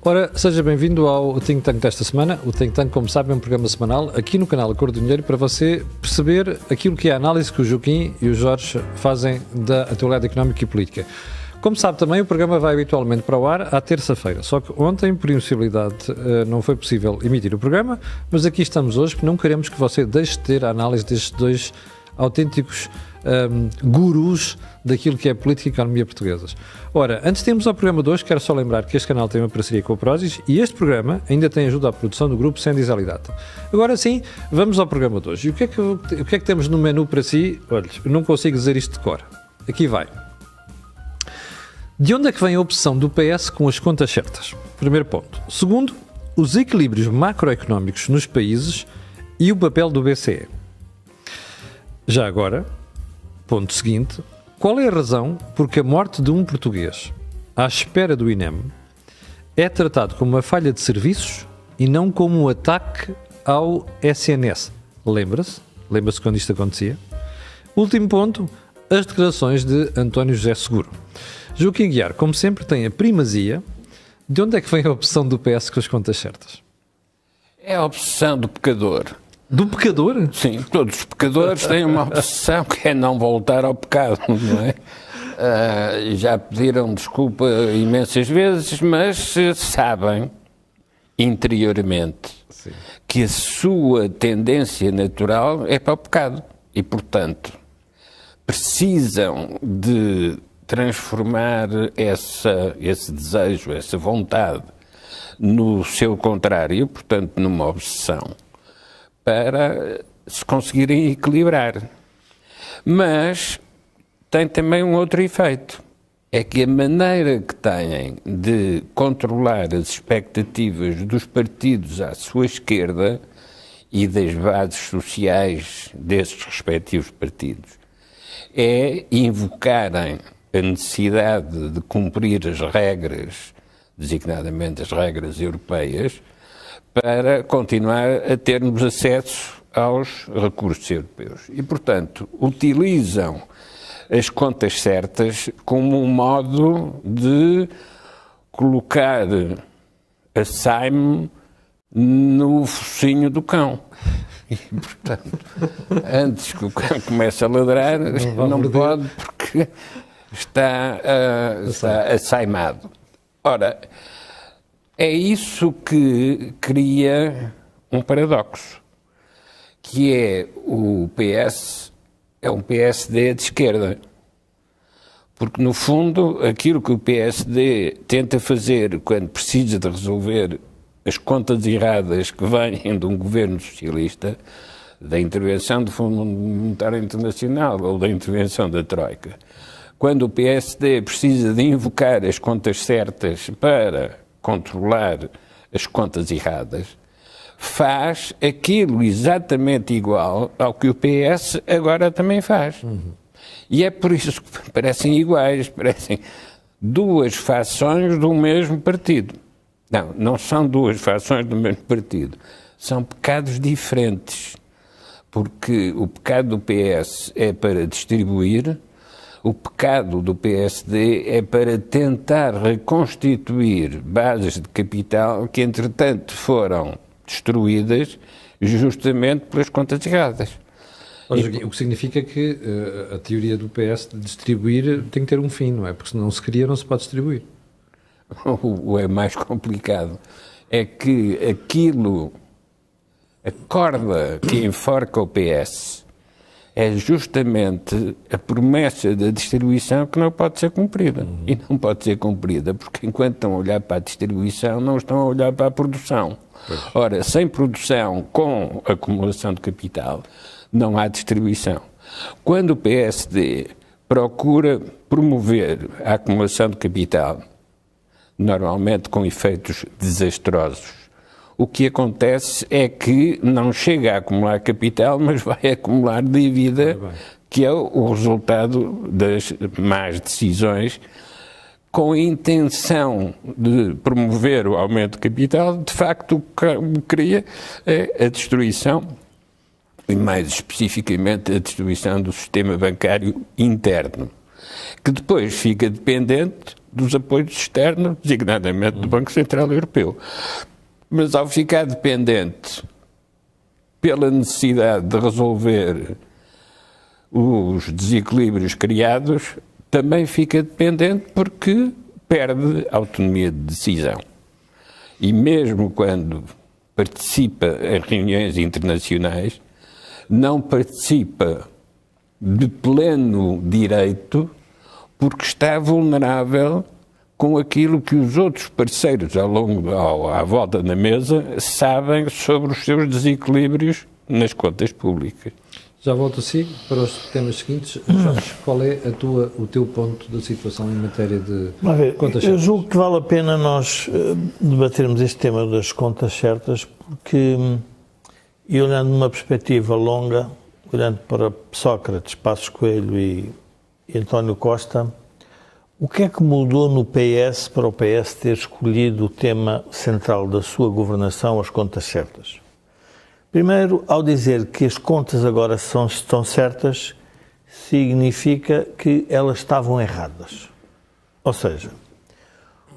Ora, seja bem-vindo ao Think Tank desta semana. O Think Tank, como sabem, é um programa semanal aqui no canal Acordo do Dinheiro para você perceber aquilo que é a análise que o Joaquim e o Jorge fazem da atualidade económica e política. Como sabe também, o programa vai habitualmente para o ar à terça-feira, só que ontem, por impossibilidade, não foi possível emitir o programa, mas aqui estamos hoje porque não queremos que você deixe de ter a análise destes dois autênticos gurus daquilo que é política e economia portuguesas. Ora, antes de irmos ao programa de hoje, quero só lembrar que este canal tem uma parceria com a Prozis e este programa ainda tem ajuda à produção do grupo Sendis Alidata. Agora sim, vamos ao programa de hoje. E o que é que temos no menu para si? Olha, eu não consigo dizer isto de cor. Aqui vai. De onde é que vem a obsessão do PS com as contas certas? Primeiro ponto. Segundo, os equilíbrios macroeconómicos nos países e o papel do BCE. Já agora, ponto seguinte, qual é a razão por que a morte de um português, à espera do INEM, é tratado como uma falha de serviços e não como um ataque ao SNS? Lembra-se? Lembra-se quando isto acontecia? Último ponto, as declarações de António José Seguro. Joaquim Guiar, como sempre, tem a primazia. De onde é que vem a obsessão do PS com as contas certas? É a obsessão do pecador. Do pecador? Sim, todos os pecadores têm uma obsessão que é não voltar ao pecado, não é? Já pediram desculpa imensas vezes, mas sabem interiormente Sim. que a sua tendência natural é para o pecado e, portanto, precisam de transformar esse desejo, essa vontade no seu contrário, portanto, numa obsessão, para se conseguirem equilibrar. Mas tem também um outro efeito, é que a maneira que têm de controlar as expectativas dos partidos à sua esquerda e das bases sociais desses respectivos partidos é invocarem a necessidade de cumprir as regras, designadamente as regras europeias, para continuar a termos acesso aos recursos europeus. E, portanto, utilizam as contas certas como um modo de colocar a Saime no focinho do cão. E, portanto, antes que o cão comece a ladrar, não pode porque está assaimado. Ora, é isso que cria um paradoxo, que é o PS, é um PSD de esquerda. Porque, no fundo, aquilo que o PSD tenta fazer quando precisa de resolver as contas erradas que vêm de um governo socialista, da intervenção do Fundo Monetário Internacional ou da intervenção da Troika, quando o PSD precisa de invocar as contas certas para controlar as contas erradas, faz aquilo exatamente igual ao que o PS agora também faz. E é por isso que parecem iguais, parecem duas fações do mesmo partido. Não, não são duas fações do mesmo partido, são pecados diferentes, porque o pecado do PS é para distribuir, o pecado do PSD é para tentar reconstituir bases de capital que, entretanto, foram destruídas justamente pelas contas erradas. O que significa que a teoria do PS de distribuir tem que ter um fim, não é? Porque se não se cria, não se pode distribuir. O é mais complicado é que aquilo, a corda que enforca o PS é justamente a promessa da distribuição que não pode ser cumprida. E não pode ser cumprida porque enquanto estão a olhar para a distribuição, não estão a olhar para a produção. Pois. Ora, sem produção, com acumulação de capital, não há distribuição. Quando o PSD procura promover a acumulação de capital, normalmente com efeitos desastrosos, o que acontece é que não chega a acumular capital, mas vai acumular dívida, que é o resultado das más decisões, com a intenção de promover o aumento de capital. De facto, o que cria é a destruição, e mais especificamente a destruição do sistema bancário interno. que depois fica dependente dos apoios externos, designadamente do Banco Central Europeu. Mas ao ficar dependente pela necessidade de resolver os desequilíbrios criados, também fica dependente porque perde autonomia de decisão. E mesmo quando participa em reuniões internacionais, não participa de pleno direito porque está vulnerável com aquilo que os outros parceiros à volta da mesa sabem sobre os seus desequilíbrios nas contas públicas. Já volto assim para os temas seguintes. Jorge, qual é o teu ponto da situação em matéria de contas certas? Eu julgo que vale a pena nós debatermos este tema das contas certas, porque, e olhando numa perspectiva longa, olhando para Sócrates, Passos Coelho e António Costa, o que é que mudou no PS para o PS ter escolhido o tema central da sua governação, as contas certas? Primeiro, ao dizer que as contas agora estão certas, significa que elas estavam erradas. Ou seja,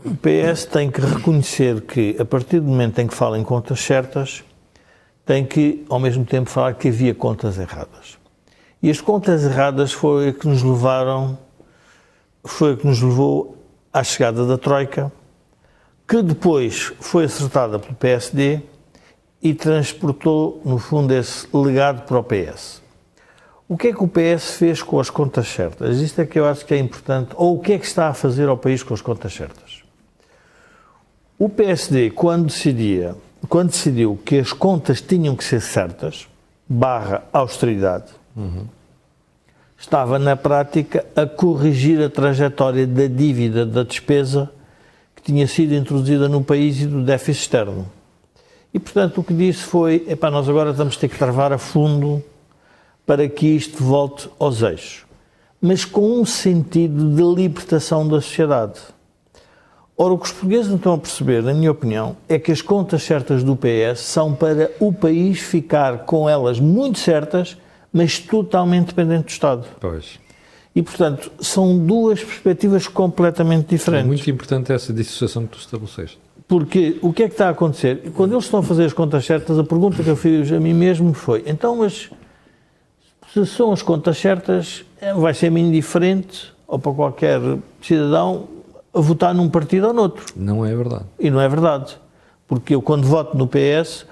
o PS tem que reconhecer que, a partir do momento em que fala em contas certas, tem que, ao mesmo tempo, falar que havia contas erradas. E as contas erradas foi a que nos levou à chegada da Troika, que depois foi acertada pelo PSD e transportou, no fundo, esse legado para o PS. O que é que o PS fez com as contas certas? Isto é que eu acho que é importante. Ou o que é que está a fazer ao país com as contas certas? O PSD, quando decidiu que as contas tinham que ser certas, /austeridade, estava, na prática, a corrigir a trajetória da dívida, da despesa que tinha sido introduzida no país e do déficit externo. E, portanto, o que disse foi, nós agora vamos ter que travar a fundo para que isto volte aos eixos. Mas com um sentido de libertação da sociedade. Ora, o que os portugueses não estão a perceber, na minha opinião, é que as contas certas do PS são para o país ficar com elas muito certas, mas totalmente dependente do Estado. Pois. E, portanto, são duas perspectivas completamente diferentes. É muito importante essa dissociação que tu estabeleceste. Porque o que é que está a acontecer? Quando eles estão a fazer as contas certas, a pergunta que eu fiz a mim mesmo foi: então, mas se são as contas certas, vai ser-me indiferente, ou para qualquer cidadão, a votar num partido ou noutro. Não é verdade. E não é verdade. Porque eu, quando voto no PS,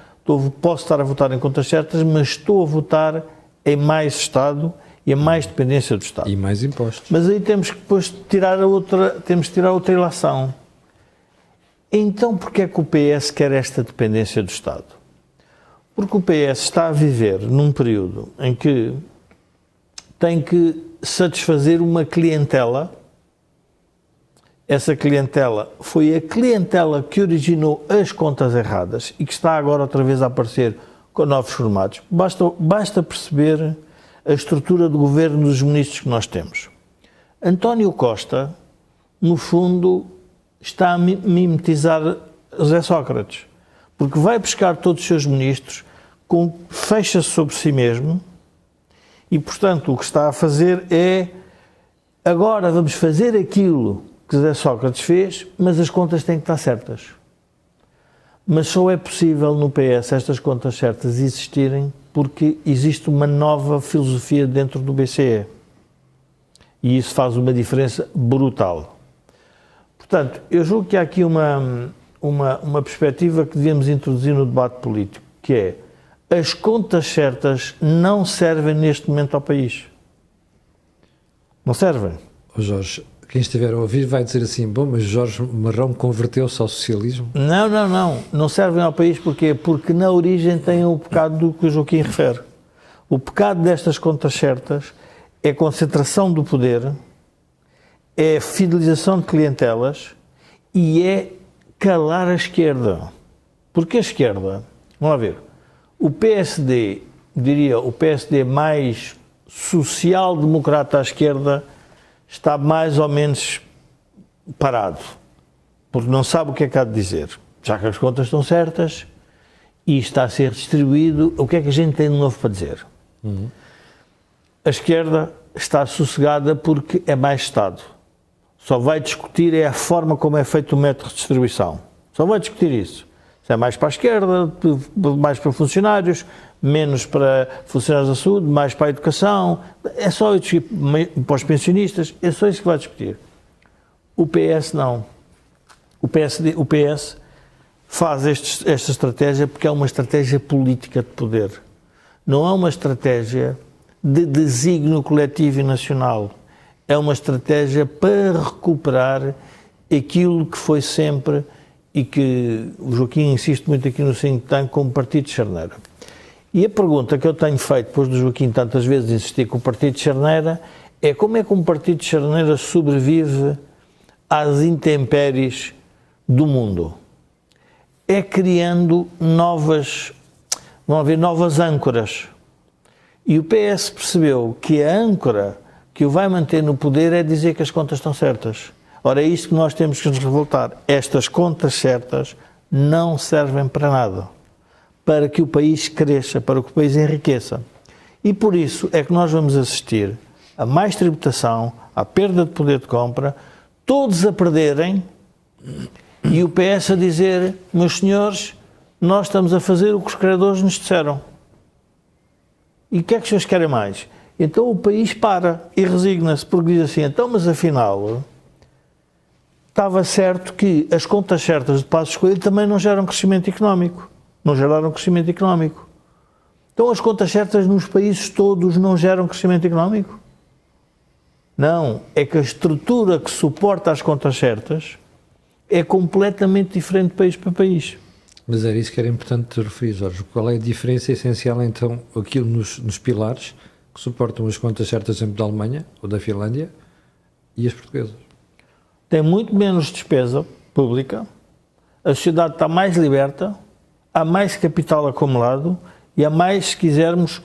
posso estar a votar em contas certas, mas estou a votar em mais Estado e a mais dependência do Estado. E mais impostos. Mas aí temos que depois tirar outra ilação. Então, porquê é que o PS quer esta dependência do Estado? Porque o PS está a viver num período em que tem que satisfazer uma clientela. Essa clientela foi a clientela que originou as contas erradas e que está agora outra vez a aparecer com novos formatos. Basta perceber a estrutura do governo dos ministros que nós temos. António Costa, no fundo, está a mimetizar José Sócrates, porque vai buscar todos os seus ministros, fecha-se sobre si mesmo e, portanto, o que está a fazer é: agora vamos fazer aquilo que José Sócrates fez, mas as contas têm que estar certas. Mas só é possível no PS estas contas certas existirem porque existe uma nova filosofia dentro do BCE. E isso faz uma diferença brutal. Portanto, eu julgo que há aqui uma perspectiva que devemos introduzir no debate político, que é: as contas certas não servem neste momento ao país. Não servem. Jorge, quem estiver a ouvir vai dizer assim: bom, mas Jorge Marrão converteu-se ao socialismo? Não servem ao país. Porquê? Porque na origem tem o pecado do que o Joaquim refere. O pecado destas contas certas é a concentração do poder, é a fidelização de clientelas e é calar a esquerda. Porque a esquerda, vamos lá ver, o PSD, diria, o PSD mais social-democrata à esquerda, está mais ou menos parado, porque não sabe o que é que há de dizer. Já que as contas estão certas e está a ser distribuído, o que é que a gente tem de novo para dizer? a esquerda está sossegada porque é mais Estado. Só vai discutir é a forma como é feito o método de distribuição. Só vai discutir isso. Se é mais para a esquerda, mais para funcionários, menos para funcionários da saúde, mais para a educação. É só para os pensionistas, é só isso que vai discutir. O PS não. O PS faz esta estratégia porque é uma estratégia política de poder. Não é uma estratégia de desígnio coletivo e nacional. É uma estratégia para recuperar aquilo que foi sempre e que o Joaquim insiste muito aqui no think tank como partido de charneira. E a pergunta que eu tenho feito, depois do Joaquim tantas vezes insistir com o partido de charneira, é como é que um partido de charneira sobrevive às intempéries do mundo? É criando novas âncoras. E o PS percebeu que a âncora que o vai manter no poder é dizer que as contas estão certas. Ora, é isto que nós temos que nos revoltar. Estas contas certas não servem para nada. Para que o país cresça, para que o país enriqueça. E por isso é que nós vamos assistir a mais tributação, à perda de poder de compra, todos a perderem e o PS a dizer, meus senhores, nós estamos a fazer o que os credores nos disseram. E o que é que os senhores querem mais? Então o país para e resigna-se, porque diz assim, então, mas afinal, estava certo que as contas certas de Passos Coelho também não geram crescimento económico. Não geraram crescimento económico. Então as contas certas nos países todos não geram crescimento económico? Não, é que a estrutura que suporta as contas certas é completamente diferente de país para país. Mas era isso que era importante te referir, Jorge. Qual é a diferença essencial, então, aquilo nos pilares que suportam as contas certas, por exemplo, da Alemanha ou da Finlândia e as portuguesas? Tem muito menos despesa pública, a sociedade está mais liberta, há mais capital acumulado e há mais, se quisermos,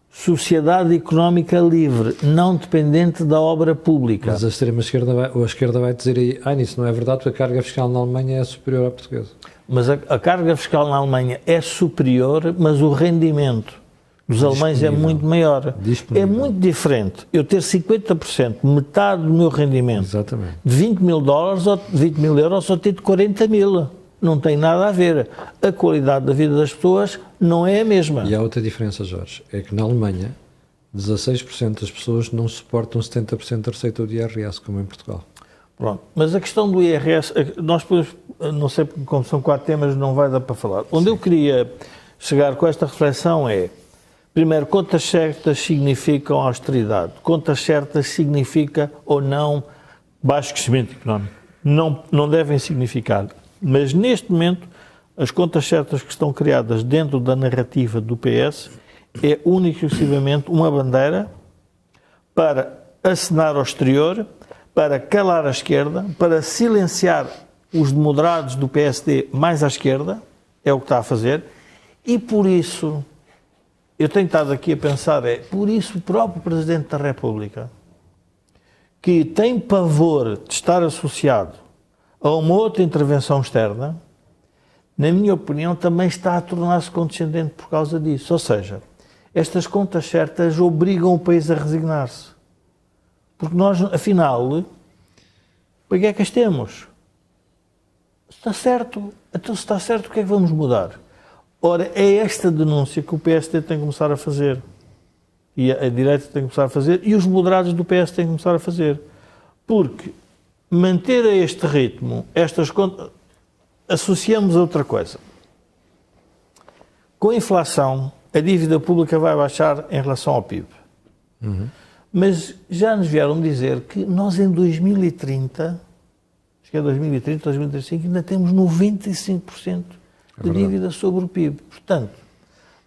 sociedade económica livre, não dependente da obra pública. Mas a extrema-esquerda ou a esquerda vai dizer aí, isso não é verdade, porque a carga fiscal na Alemanha é superior à portuguesa. Mas a carga fiscal na Alemanha é superior, mas o rendimento dos alemães é muito maior. É muito diferente eu ter 50%, metade do meu rendimento, exatamente, de 20 mil dólares ou 20 mil euros, ou ter de 40 mil. Não tem nada a ver. A qualidade da vida das pessoas não é a mesma. E há outra diferença, Jorge, é que na Alemanha 16% das pessoas não suportam 70% da receita do IRS, como em Portugal. Pronto, mas a questão do IRS, nós depois, não sei como são 4 temas, não vai dar para falar. Onde eu queria chegar com esta reflexão é, primeiro, contas certas significam austeridade. Contas certas significa ou não baixo crescimento económico. Não devem significar. Mas neste momento, as contas certas que estão criadas dentro da narrativa do PS é única e exclusivamente uma bandeira para acenar ao exterior, para calar a esquerda, para silenciar os moderados do PSD mais à esquerda, é o que está a fazer, e por isso, eu tenho estado aqui a pensar, por isso o próprio Presidente da República, que tem pavor de estar associado a uma outra intervenção externa, na minha opinião, também está a tornar-se condescendente por causa disso. Ou seja, estas contas certas obrigam o país a resignar-se. Porque nós, afinal, para que é que as temos? Está certo. Então, se está certo, o que é que vamos mudar? Ora, é esta denúncia que o PSD tem que começar a fazer. E a direita tem que começar a fazer. E os moderados do PS têm que começar a fazer. Porque manter a este ritmo estas contas, associamos a outra coisa. Com a inflação, a dívida pública vai baixar em relação ao PIB. Uhum. Mas já nos vieram dizer que nós em 2030, acho que é 2030, 2035, ainda temos 95% de dívida sobre o PIB. Portanto,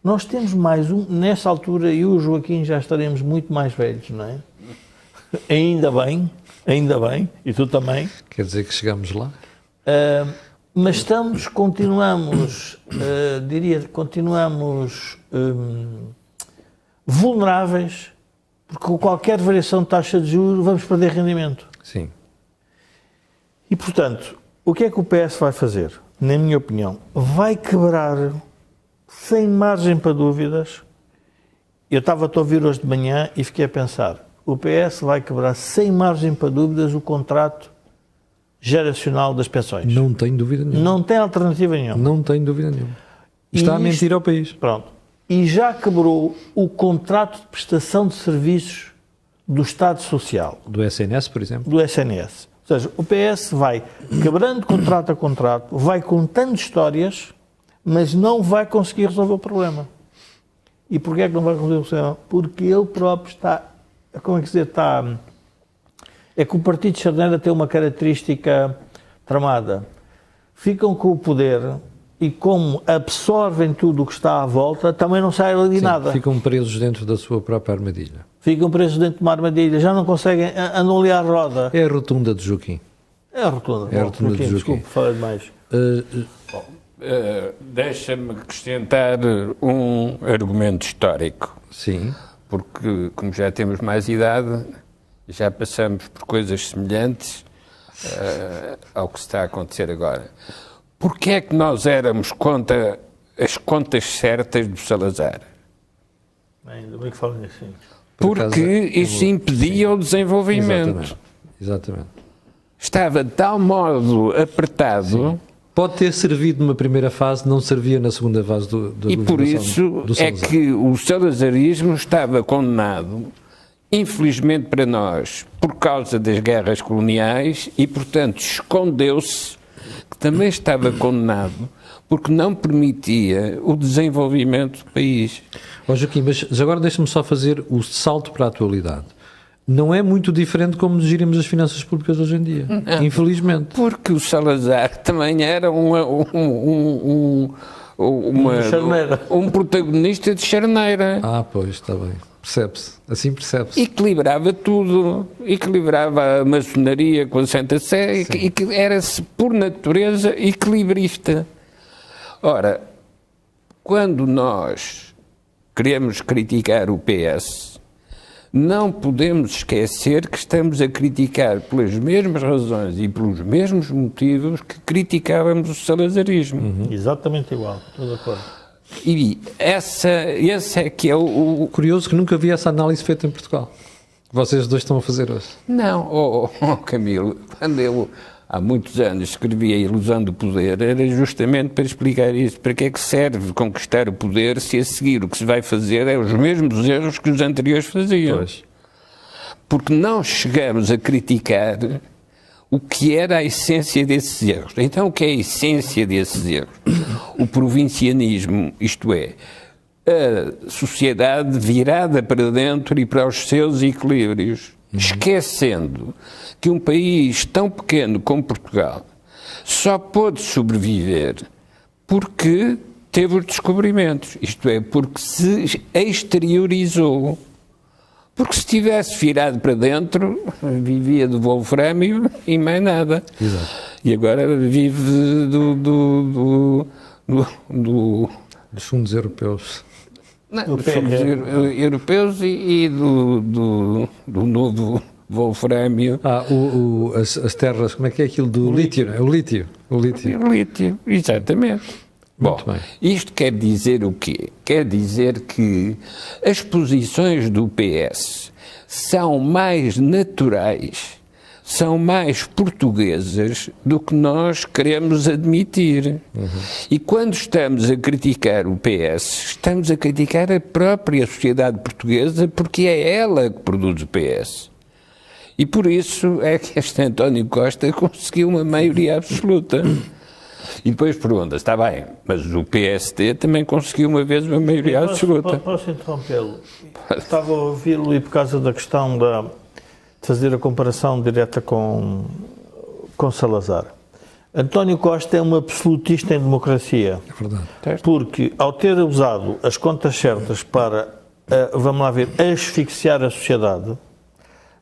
nós temos mais nessa altura, eu e o Joaquim já estaremos muito mais velhos, não é? Ainda bem, e tu também. Quer dizer que chegamos lá? Mas continuamos vulneráveis, porque com qualquer variação de taxa de juros vamos perder rendimento. Sim. E, portanto, o que é que o PS vai fazer? Na minha opinião, vai quebrar, sem margem para dúvidas, Eu estava a ouvir hoje de manhã e fiquei a pensar, o PS vai quebrar sem margem para dúvidas o contrato geracional das pensões. Não tenho dúvida nenhuma. Não tem alternativa nenhuma. Não tenho dúvida nenhuma. Está a mentir ao país. Pronto. E já quebrou o contrato de prestação de serviços do Estado Social. Do SNS, por exemplo. Do SNS. Ou seja, o PS vai quebrando contrato a contrato, vai contando histórias, mas não vai conseguir resolver o problema. E porquê é que não vai resolver o problema? Porque ele próprio está... Como é que dizer? É que o Partido de Charneira tem uma característica tramada. Ficam com o poder e como absorvem tudo o que está à volta, também não sai ali nada. Ficam presos dentro da sua própria armadilha. Ficam presos dentro de uma armadilha, já não conseguem anular a roda. É a rotunda de Joaquim. É a rotunda. É a rotunda de Joaquim. Desculpe, falei demais. Deixa-me acrescentar um argumento histórico. Sim. Porque, como já temos mais idade, já passamos por coisas semelhantes ao que está a acontecer agora. Porquê é que nós éramos contra as contas certas do Salazar? Ainda bem que falam assim. Porque isso impedia o desenvolvimento. Exatamente. Estava de tal modo apertado... Sim. Pode ter servido numa primeira fase, não servia na segunda fase do E por isso é que o salazarismo estava condenado, infelizmente para nós, por causa das guerras coloniais e, portanto, escondeu-se que também estava condenado porque não permitia o desenvolvimento do país. Ó Joaquim, mas agora deixa-me só fazer o salto para a atualidade. Não é muito diferente como gerimos as finanças públicas hoje em dia, infelizmente. Porque o Salazar também era um protagonista de charneira. Ah, pois, está bem. Percebe-se. Assim percebe-se. Equilibrava tudo. Equilibrava a maçonaria com a Santa Sé. Era-se, por natureza, equilibrista. Ora, quando nós queremos criticar o PS... não podemos esquecer que estamos a criticar pelas mesmas razões e pelos mesmos motivos que criticávamos o salazarismo. Exatamente igual, estou de acordo. E esse é que é o... Curioso que nunca vi essa análise feita em Portugal. Vocês dois estão a fazer hoje. Não, Camilo, quando eu há muitos anos escrevi A Ilusão do Poder, era justamente para explicar isso. Para que é que serve conquistar o poder se a seguir o que se vai fazer é os mesmos erros que os anteriores faziam? Pois. Porque não chegamos a criticar o que era a essência desses erros. Então, o que é a essência desses erros? O provincianismo, isto é, a sociedade virada para dentro e para os seus equilíbrios, esquecendo que um país tão pequeno como Portugal só pôde sobreviver porque teve os descobrimentos, isto é, porque se exteriorizou. Porque se tivesse virado para dentro, vivia do wolframio e mais nada. Exato. E agora vive dos fundos europeus. Não, dos fundos europeus e do novo wolframio. As terras, como é que é aquilo do lítio? É o lítio. O lítio, exatamente. Bom, isto quer dizer o quê? Quer dizer que as posições do PS são mais naturais, são mais portuguesas do que nós queremos admitir. E quando estamos a criticar o PS, estamos a criticar a própria sociedade portuguesa, porque é ela que produz o PS. E por isso é que este António Costa conseguiu uma maioria absoluta. E depois pergunta, está bem, mas o PSD também conseguiu uma vez uma maioria absoluta. Posso interrompê-lo? Estava a ouvi-lo e por causa da questão de fazer a comparação direta com Salazar. António Costa é um absolutista em democracia. É verdade. Porque ao ter usado as contas certas para, vamos lá ver, asfixiar a sociedade,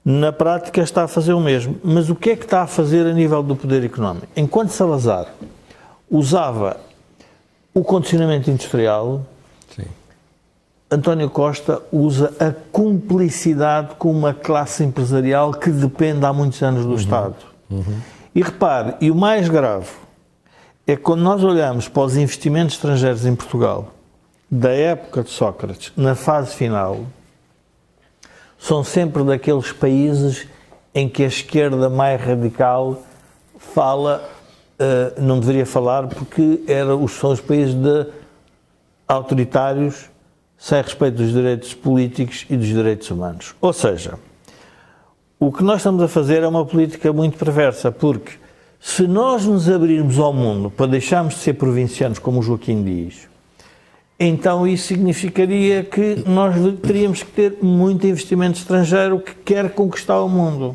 na prática está a fazer o mesmo. Mas o que é que está a fazer a nível do poder económico? Enquanto Salazar usava o condicionamento industrial, sim, António Costa usa a cumplicidade com uma classe empresarial que depende há muitos anos do Estado. E repare, e o mais grave é que quando nós olhamos para os investimentos estrangeiros em Portugal, da época de Sócrates, na fase final, são sempre daqueles países em que a esquerda mais radical fala, não deveria falar, porque são os países autoritários, sem respeito dos direitos políticos e dos direitos humanos. Ou seja, o que nós estamos a fazer é uma política muito perversa, porque se nós nos abrirmos ao mundo para deixarmos de ser provincianos, como o Joaquim diz, então isso significaria que nós teríamos que ter muito investimento estrangeiro que quer conquistar o mundo.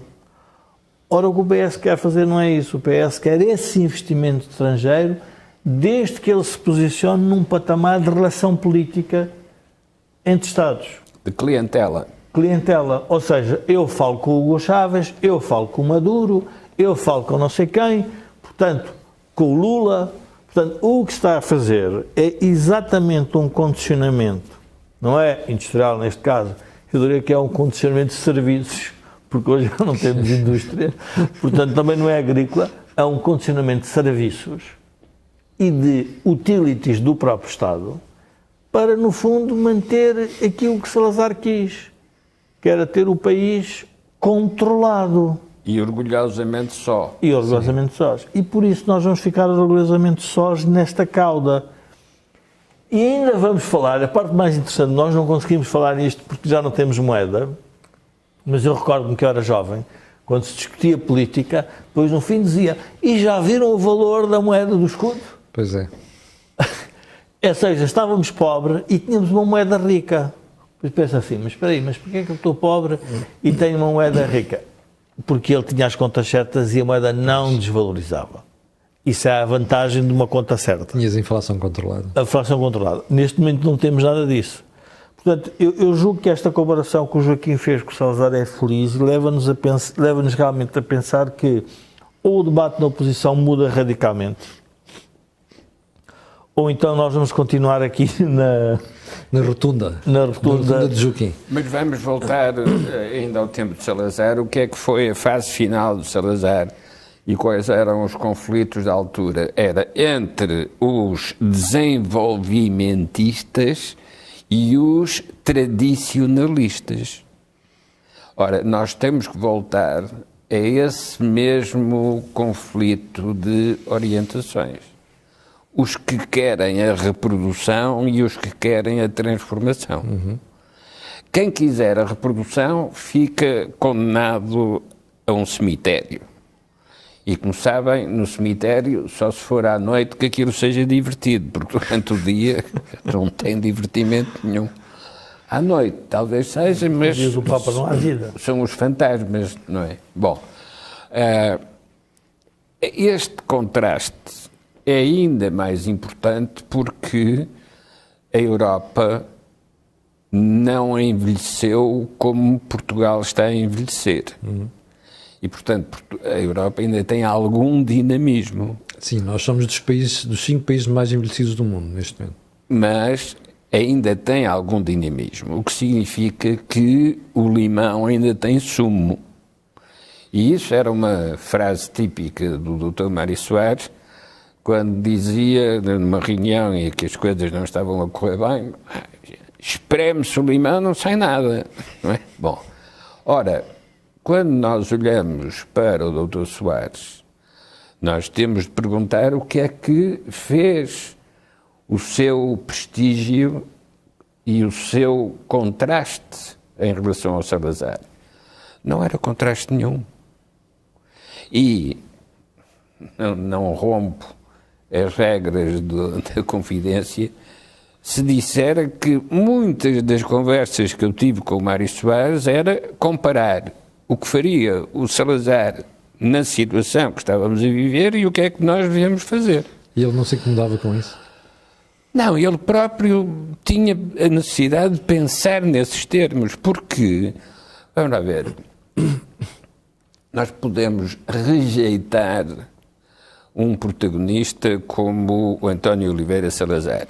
Ora, o que o PS quer fazer não é isso. O PS quer esse investimento estrangeiro desde que ele se posicione num patamar de relação política entre Estados. De clientela. Clientela, ou seja, eu falo com o Hugo Chávez, eu falo com o Maduro, eu falo com não sei quem, portanto, com o Lula. Portanto, o que está a fazer é exatamente um condicionamento, não é industrial neste caso, eu diria que é um condicionamento de serviços, porque hoje não temos indústria, portanto também não é agrícola, é um condicionamento de serviços e de utilities do próprio Estado para, no fundo, manter aquilo que Salazar quis, que era ter o país controlado. E orgulhosamente só. E orgulhosamente sós. E por isso nós vamos ficar orgulhosamente sós nesta cauda. E ainda vamos falar, a parte mais interessante, nós não conseguimos falar nisto porque já não temos moeda, mas eu recordo-me que eu era jovem, quando se discutia política, depois no fim dizia, e já viram o valor da moeda do escudo? Pois é. Ou seja, estávamos pobres e tínhamos uma moeda rica. Depois pensa assim, mas espera aí, mas porquê é que eu estou pobre e tenho uma moeda rica? Porque ele tinha as contas certas e a moeda não desvalorizava. Isso é a vantagem de uma conta certa. Tinhas a inflação controlada. A inflação controlada. Neste momento não temos nada disso. Portanto, eu julgo que esta comparação que o Joaquim fez com o Salazar é feliz e leva-nos realmente a pensar que ou o debate na oposição muda radicalmente, ou então nós vamos continuar aqui na rotunda de Joaquim. Mas vamos voltar ainda ao tempo de Salazar. O que é que foi a fase final de Salazar e quais eram os conflitos da altura? Era entre os desenvolvimentistas e os tradicionalistas. Ora, nós temos que voltar a esse mesmo conflito de orientações. Os que querem a reprodução e os que querem a transformação. Uhum. Quem quiser a reprodução fica condenado a um cemitério. E, como sabem, no cemitério só se for à noite que aquilo seja divertido, porque durante o dia não tem divertimento nenhum. À noite talvez seja, mas diz o Papa, não há vida. São os fantasmas, não é? Bom, este contraste é ainda mais importante porque a Europa não envelheceu como Portugal está a envelhecer. Uhum. E, portanto, a Europa ainda tem algum dinamismo. Sim, nós somos dos 5 países mais envelhecidos do mundo neste momento. Mas ainda tem algum dinamismo, o que significa que o limão ainda tem sumo. E isso era uma frase típica do Dr. Mário Soares, quando dizia, numa reunião em que as coisas não estavam a correr bem, espreme-se o limão, não sai nada. Não é? Bom, ora, quando nós olhamos para o Dr. Soares, nós temos de perguntar o que é que fez o seu prestígio e o seu contraste em relação ao Salazar. Não era contraste nenhum. E não rompo as regras da confidência se disser que muitas das conversas que eu tive com o Mário Soares era comparar o que faria o Salazar na situação que estávamos a viver e o que é que nós devíamos fazer. E ele não se incomodava com isso? Não, ele próprio tinha a necessidade de pensar nesses termos, porque, vamos lá ver, nós podemos rejeitar um protagonista como o António Oliveira Salazar.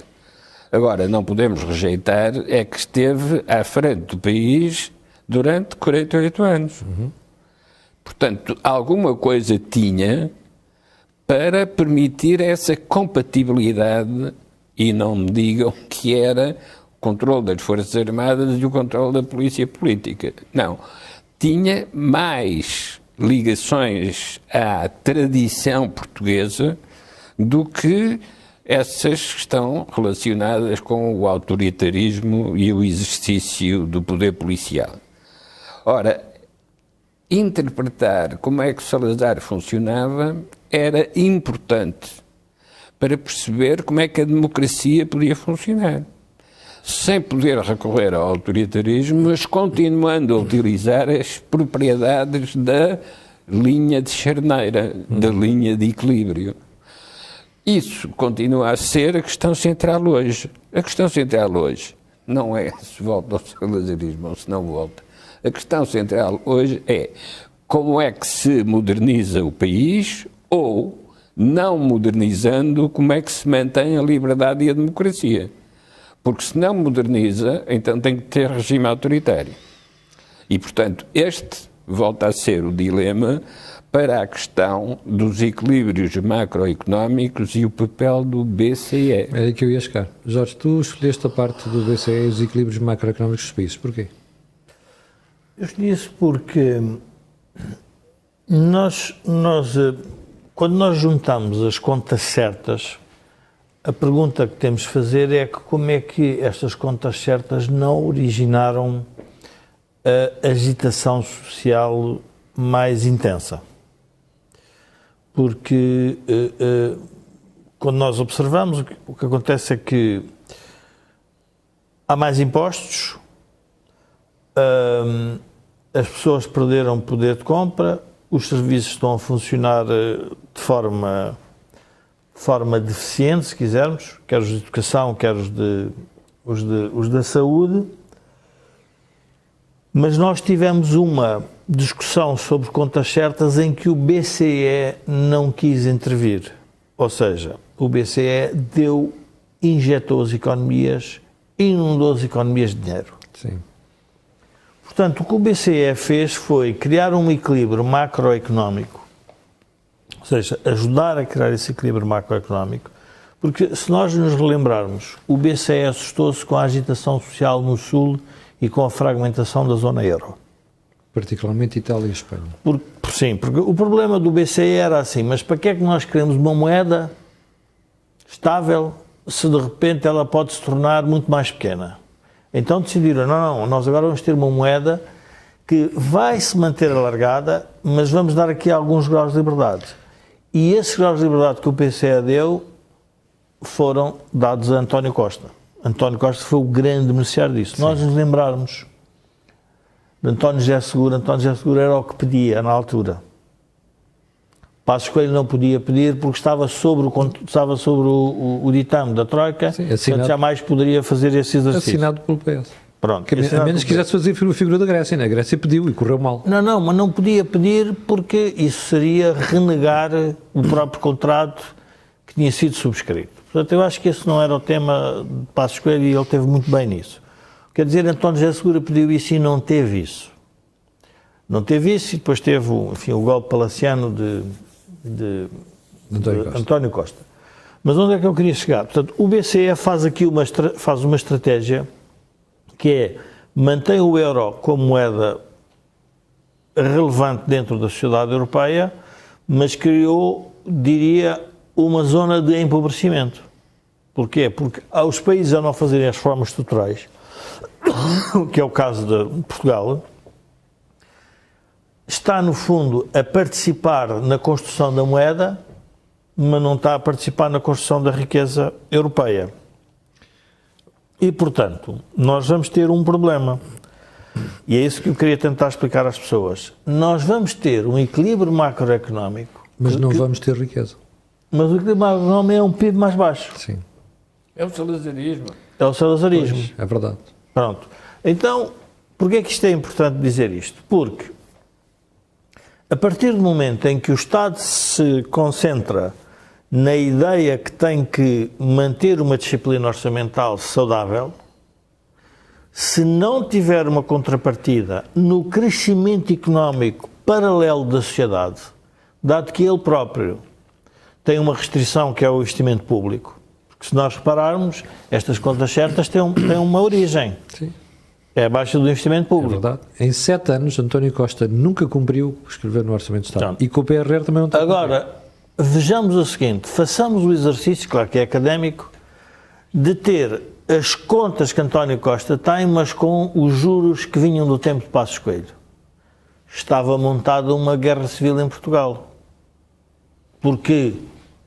Agora, não podemos rejeitar é que esteve à frente do país durante 48 anos. Uhum. Portanto, alguma coisa tinha para permitir essa compatibilidade E não me digam que era o controle das Forças Armadas e o controle da Polícia Política. Não. Tinha mais ligações à tradição portuguesa do que essas que estão relacionadas com o autoritarismo e o exercício do poder policial. Ora, interpretar como é que Salazar funcionava era importante para perceber como é que a democracia podia funcionar. Sem poder recorrer ao autoritarismo, mas continuando a utilizar as propriedades da linha de charneira, da linha de equilíbrio. Isso continua a ser a questão central hoje. A questão central hoje não é se volta ao salazarismo ou se não volta. A questão central hoje é como é que se moderniza o país ou, não modernizando, como é que se mantém a liberdade e a democracia. Porque se não moderniza, então tem que ter regime autoritário. E, portanto, este volta a ser o dilema para a questão dos equilíbrios macroeconómicos e o papel do BCE. É aí que eu ia chegar. Jorge, tu escolheste a parte do BCE e os equilíbrios macroeconómicos dos países. Porquê? Eu escolhi isso porque quando nós juntamos as contas certas, a pergunta que temos de fazer é que como é que estas contas certas não originaram a agitação social mais intensa. Porque quando nós observamos, o que acontece é que há mais impostos, as pessoas perderam poder de compra, os serviços estão a funcionar de forma deficiente, se quisermos, quer os de educação, quer os da saúde, mas nós tivemos uma discussão sobre contas certas em que o BCE não quis intervir. Ou seja, o BCE injetou as economias, inundou as economias de dinheiro. Sim. Portanto, o que o BCE fez foi criar um equilíbrio macroeconómico, ou seja, ajudar a criar esse equilíbrio macroeconómico, porque se nós nos relembrarmos, o BCE assustou-se com a agitação social no Sul e com a fragmentação da zona euro. Particularmente Itália e Espanha. Sim, porque o problema do BCE era assim, mas para que é que nós queremos uma moeda estável se de repente ela pode se tornar muito mais pequena? Então decidiram, não, nós agora vamos ter uma moeda que vai se manter alargada, mas vamos dar aqui alguns graus de liberdade. E esses graus de liberdade que o BCE deu foram dados a António Costa. António Costa foi o grande beneficiário disso. Sim. Nós nos lembrarmos de António José Seguro era o que pedia na altura. Passos Coelho não podia pedir porque estava sobre o ditame da Troika, portanto jamais poderia fazer esse exercício. Assinado pelo PS. Pronto, a menos que quisesse fazer a figura da Grécia, né? A Grécia pediu e correu mal. Não, mas não podia pedir porque isso seria renegar o próprio contrato que tinha sido subscrito. Portanto, eu acho que esse não era o tema de Passos Coelho e ele teve muito bem nisso. Quer dizer, António José Seguro pediu isso e não teve isso. Não teve isso e depois teve, enfim, o golpe palaciano de António Costa. Mas onde é que eu queria chegar? Portanto, o BCE faz aqui uma estratégia que é mantém o euro como moeda relevante dentro da sociedade europeia, mas criou, diria, uma zona de empobrecimento. Porquê? Porque os países a não fazerem as reformas estruturais, que é o caso de Portugal, está, no fundo, a participar na construção da moeda, mas não está a participar na construção da riqueza europeia. E, portanto, nós vamos ter um problema. E é isso que eu queria tentar explicar às pessoas. Nós vamos ter um equilíbrio macroeconómico. Mas não vamos ter riqueza. Mas o equilíbrio macroeconómico é um PIB mais baixo. Sim. É o salazarismo. É o salazarismo. Pois, é verdade. Pronto. Então, porquê é que isto é importante dizer isto? Porque, a partir do momento em que o Estado se concentra na ideia que tem que manter uma disciplina orçamental saudável, se não tiver uma contrapartida no crescimento económico paralelo da sociedade, dado que ele próprio tem uma restrição que é o investimento público, porque Que se nós repararmos, estas contas certas têm uma origem. Sim. É a baixa do investimento É público. verdade. Em 7 anos, António Costa nunca cumpriu o que escreveu no Orçamento de Estado. Pronto. E com o PRR também não tem. Agora, vejamos o seguinte, façamos o exercício, claro que é académico, de ter as contas que António Costa tem, mas com os juros que vinham do tempo de Passos Coelho. Estava montada uma guerra civil em Portugal. Porque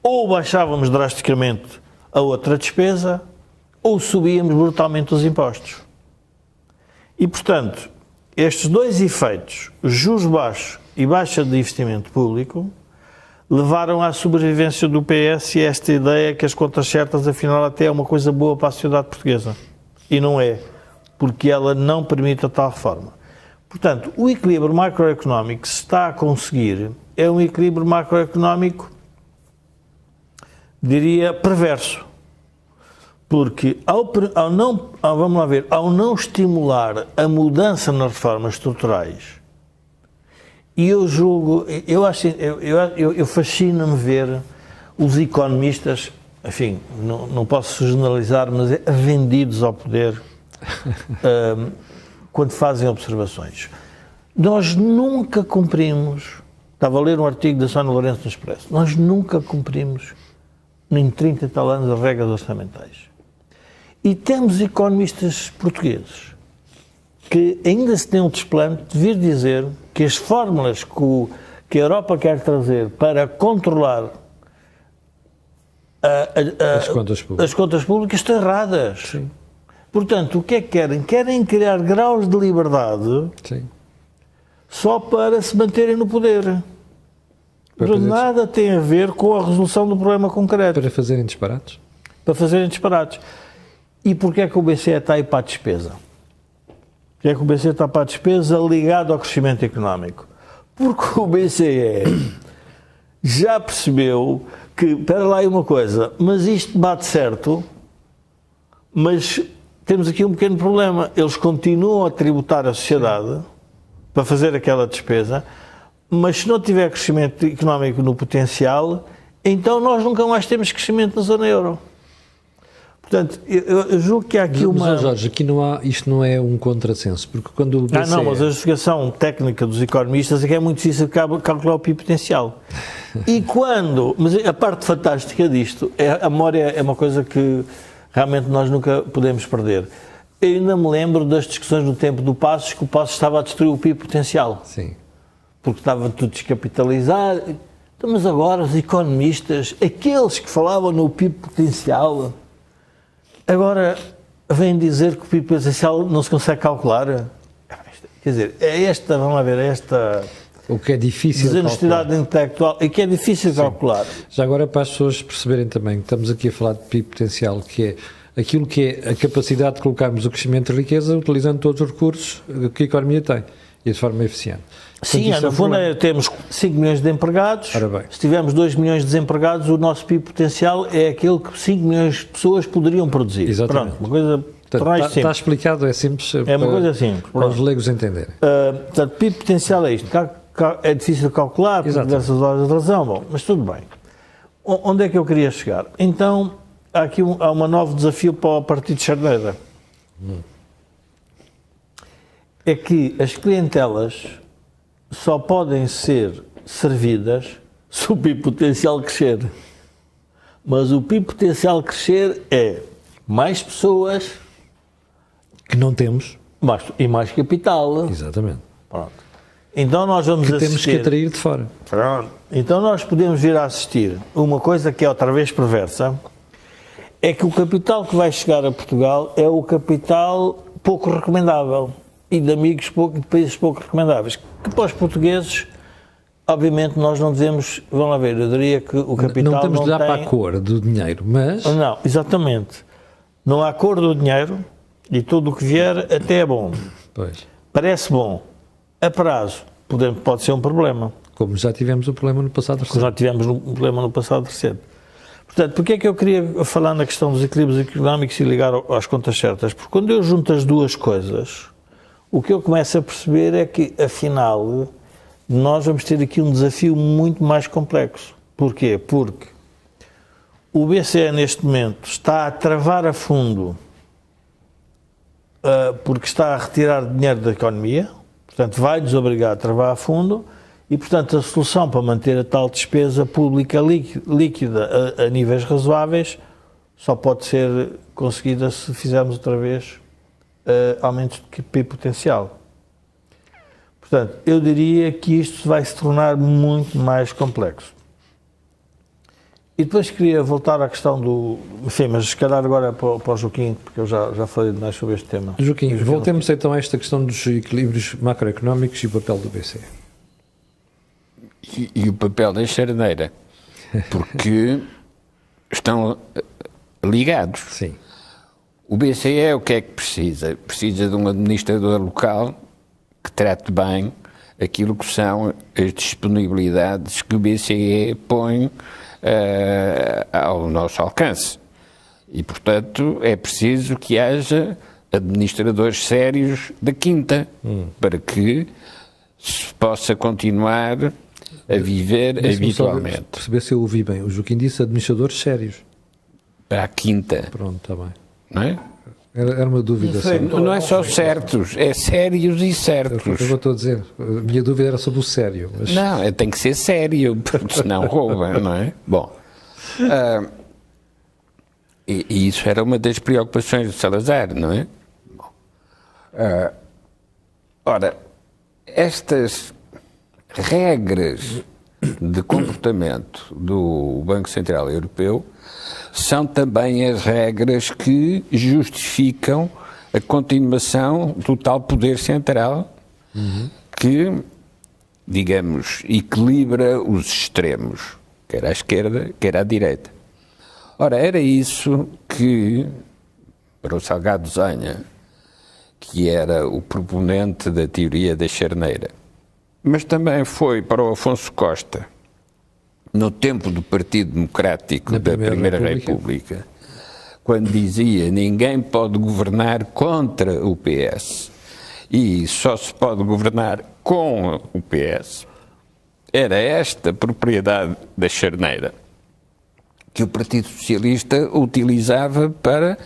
ou baixávamos drasticamente a outra despesa, ou subíamos brutalmente os impostos. E, portanto, estes dois efeitos, juros baixos e baixa de investimento público, levaram à sobrevivência do PS e esta ideia que as contas certas, afinal, até é uma coisa boa para a sociedade portuguesa. E não é, porque ela não permite a tal reforma. Portanto, o equilíbrio macroeconómico que se está a conseguir é um equilíbrio macroeconómico, diria, perverso. Porque ao não estimular a mudança nas reformas estruturais, e eu julgo, eu fascina-me ver os economistas, enfim, não posso generalizar, mas vendidos ao poder quando fazem observações. Nós nunca cumprimos, estava a ler um artigo da Sónia Lourenço no Expresso, nós nunca cumprimos, em 30 e tal anos, as regras orçamentais. E temos economistas portugueses que ainda se têm um desplante de vir dizer que as fórmulas que a Europa quer trazer para controlar as contas públicas estão erradas. Sim. Portanto, o que é que querem? Querem criar graus de liberdade. Sim. Só para se manterem no poder. Nada tem a ver com a resolução do problema concreto. Para fazerem disparates? Para fazerem disparates. E porquê é que o BCE está aí para a despesa? Porquê é que o BCE está para a despesa ligado ao crescimento económico? Porque o BCE já percebeu que, espera lá aí uma coisa, mas isto bate certo, mas temos aqui um pequeno problema. Eles continuam a tributar a sociedade para fazer aquela despesa, mas se não tiver crescimento económico no potencial, então nós nunca mais temos crescimento na zona euro. Portanto, eu julgo que há aqui uma... Mas, Jorge, aqui não há, isto não é um contrassenso, porque quando o BCE... não, mas a justificação técnica dos economistas é que é muito difícil calcular o PIB potencial. E quando... Mas a parte fantástica disto, a memória é uma coisa que realmente nós nunca podemos perder. Eu ainda me lembro das discussões no tempo do Passos, que o Passos estava a destruir o PIB potencial. Sim. Porque estava tudo descapitalizado. Então, mas agora os economistas, aqueles que falavam no PIB potencial... Agora, vêm dizer que o PIB potencial não se consegue calcular. Quer dizer, vamos lá ver, o que é difícil desonestidade intelectual e que é difícil de calcular. Já agora, para as pessoas perceberem também que estamos aqui a falar de PIB potencial, que é aquilo que é a capacidade de colocarmos o crescimento de riqueza utilizando todos os recursos que a economia tem e de forma eficiente. Sim, no fundo temos 5 milhões de empregados. Se tivermos 2 milhões de desempregados, o nosso PIB potencial é aquele que 5 milhões de pessoas poderiam produzir. Exatamente. Pronto, uma coisa... Está explicado, é simples. É uma coisa simples. Para os leigos entenderem. Portanto, PIB potencial é isto. É difícil de calcular, por diversas horas de razão. Bom, mas tudo bem. Onde é que eu queria chegar? Então, há um novo desafio para o Partido de Charneira. É que as clientelas só podem ser servidas se o PIB potencial crescer. Mas o PIB potencial crescer é mais pessoas... Que não temos. E mais capital. Exatamente. Pronto. Então nós vamos assistir... Temos que atrair de fora. Pronto. Então nós podemos vir a assistir uma coisa que é outra vez perversa, é que o capital que vai chegar a Portugal é o capital pouco recomendável. E de amigos de países pouco recomendáveis. Que para os portugueses, obviamente, nós não dizemos, vamos lá ver, eu diria que o capital não temos de olhar para a cor do dinheiro, mas... Não, exatamente. Não há cor do dinheiro e tudo o que vier até é bom. Pois. Parece bom. A prazo pode ser um problema. Como já tivemos o problema no passado recente. Já tivemos um problema no passado recente. Portanto, porque é que eu queria falar na questão dos equilíbrios económicos e ligar às contas certas? Porque quando eu junto as duas coisas... O que eu começo a perceber é que, afinal, nós vamos ter aqui um desafio muito mais complexo. Porquê? Porque O BCE, neste momento, está a travar a fundo porque está a retirar dinheiro da economia, portanto, vai-nos obrigar a travar a fundo e, portanto, a solução para manter a tal despesa pública líquida a níveis razoáveis só pode ser conseguida se fizermos outra vez aumentos de PIB potencial. Portanto, eu diria que isto vai se tornar muito mais complexo. E depois queria voltar à questão do... Enfim, mas se calhar agora para o Joaquim, porque eu já falei mais sobre este tema. Joaquim, voltemos então a esta questão dos equilíbrios macroeconómicos e o papel do BCE. E o papel da charneira, porque estão ligados. Sim. O BCE o que é que precisa? Precisa de um administrador local que trate bem aquilo que são as disponibilidades que o BCE põe ao nosso alcance. E, portanto, é preciso que haja administradores sérios da quinta para que se possa continuar a viver habitualmente. Perceber se eu ouvi bem. O Joaquim disse administradores sérios. Para a quinta. Pronto, está bem. Não é? Era uma dúvida. Não é só certos, é sérios e certos. Eu estou a dizer, a minha dúvida era sobre o sério. Mas... Não, tem que ser sério, porque senão rouba, não é? Bom, e isso era uma das preocupações de Salazar, não é? Bom, ora, estas regras de comportamento do Banco Central Europeu são também as regras que justificam a continuação do tal poder central que, digamos, equilibra os extremos, quer à esquerda, quer à direita. Ora, era isso que, para o Salgado Zenha, que era o proponente da teoria da charneira, mas também foi para o Afonso Costa, no tempo do Partido Democrático da Primeira República, quando dizia ninguém pode governar contra o PS e só se pode governar com o PS, era esta propriedade da charneira que o Partido Socialista utilizava para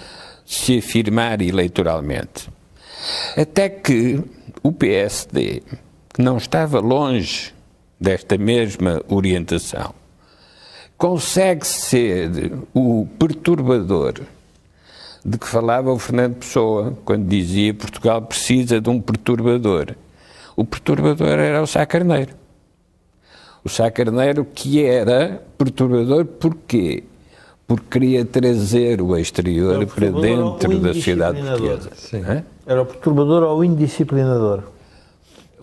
se afirmar eleitoralmente. Até que o PSD, que não estava longe desta mesma orientação, consegue ser o perturbador de que falava o Fernando Pessoa quando dizia que Portugal precisa de um perturbador. O perturbador era o Sá Carneiro. O Sá Carneiro que era perturbador porquê? Porque queria trazer o exterior para dentro da sociedade portuguesa. Era o perturbador ou o indisciplinador?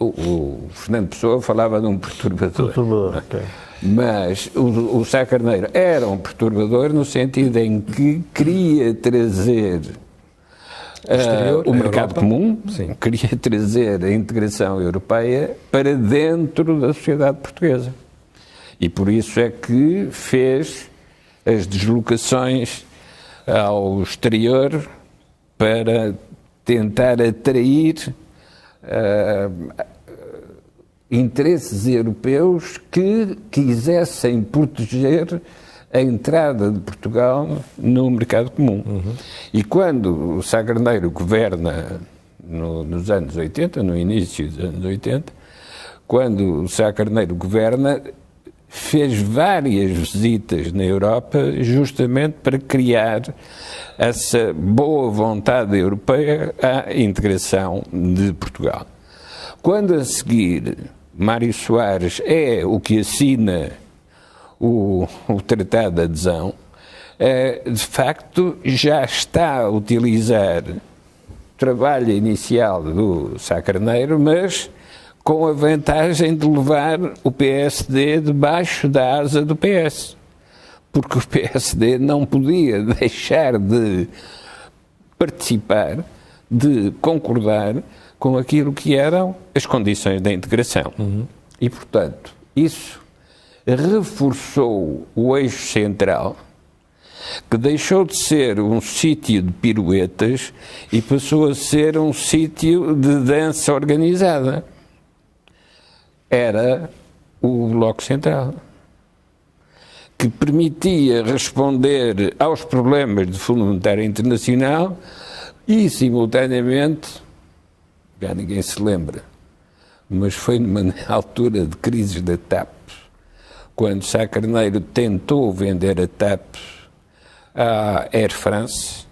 O Fernando Pessoa falava de um perturbador. Okay. Mas o Sá Carneiro era um perturbador no sentido em que queria trazer o mercado comum, queria trazer a integração europeia para dentro da sociedade portuguesa. E por isso é que fez as deslocações ao exterior para tentar atrair interesses europeus que quisessem proteger a entrada de Portugal no mercado comum. E quando o Sá Carneiro governa nos anos 80, no início dos anos 80, quando o Sá Carneiro governa, fez várias visitas na Europa justamente para criar essa boa vontade europeia à integração de Portugal. Quando a seguir Mário Soares é o que assina o Tratado de Adesão, de facto já está a utilizar o trabalho inicial do Sá Carneiro, mas com a vantagem de levar o PSD debaixo da asa do PS. Porque o PSD não podia deixar de participar, de concordar com aquilo que eram as condições da integração. E, portanto, isso reforçou o eixo central, que deixou de ser um sítio de piruetas e passou a ser um sítio de dança organizada. Era o Bloco Central, que permitia responder aos problemas do Fundo Monetário Internacional e, simultaneamente, já ninguém se lembra, mas foi numa altura de crises da TAP, quando Sá Carneiro tentou vender a TAP à Air France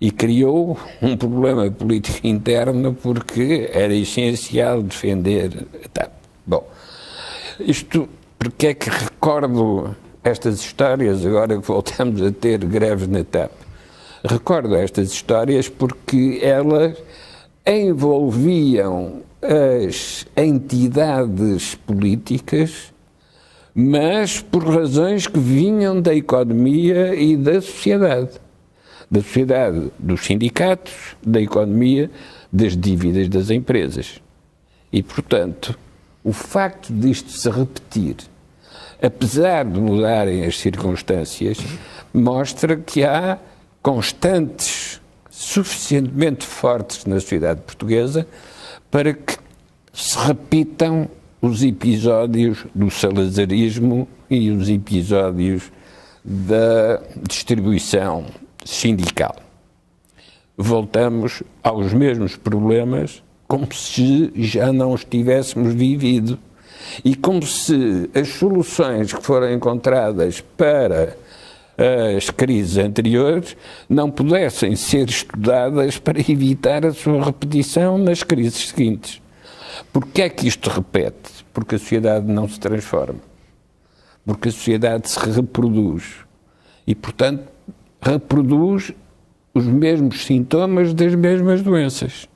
e criou um problema político interno porque era essencial defender a TAP. Bom, isto, porque é que recordo estas histórias agora que voltamos a ter greves na TAP? Recordo estas histórias porque elas envolviam as entidades políticas, mas por razões que vinham da economia e da sociedade. Da sociedade, dos sindicatos, da economia, das dívidas das empresas. E, portanto, o facto disto se repetir, apesar de mudarem as circunstâncias, mostra que há constantes suficientemente fortes na sociedade portuguesa para que se repitam os episódios do salazarismo e os episódios da distribuição sindical. Voltamos aos mesmos problemas como se já não os tivéssemos vivido e como se as soluções que foram encontradas para as crises anteriores não pudessem ser estudadas para evitar a sua repetição nas crises seguintes. Porquê é que isto repete? Porque a sociedade não se transforma. Porque a sociedade se reproduz. E, portanto, reproduz os mesmos sintomas das mesmas doenças.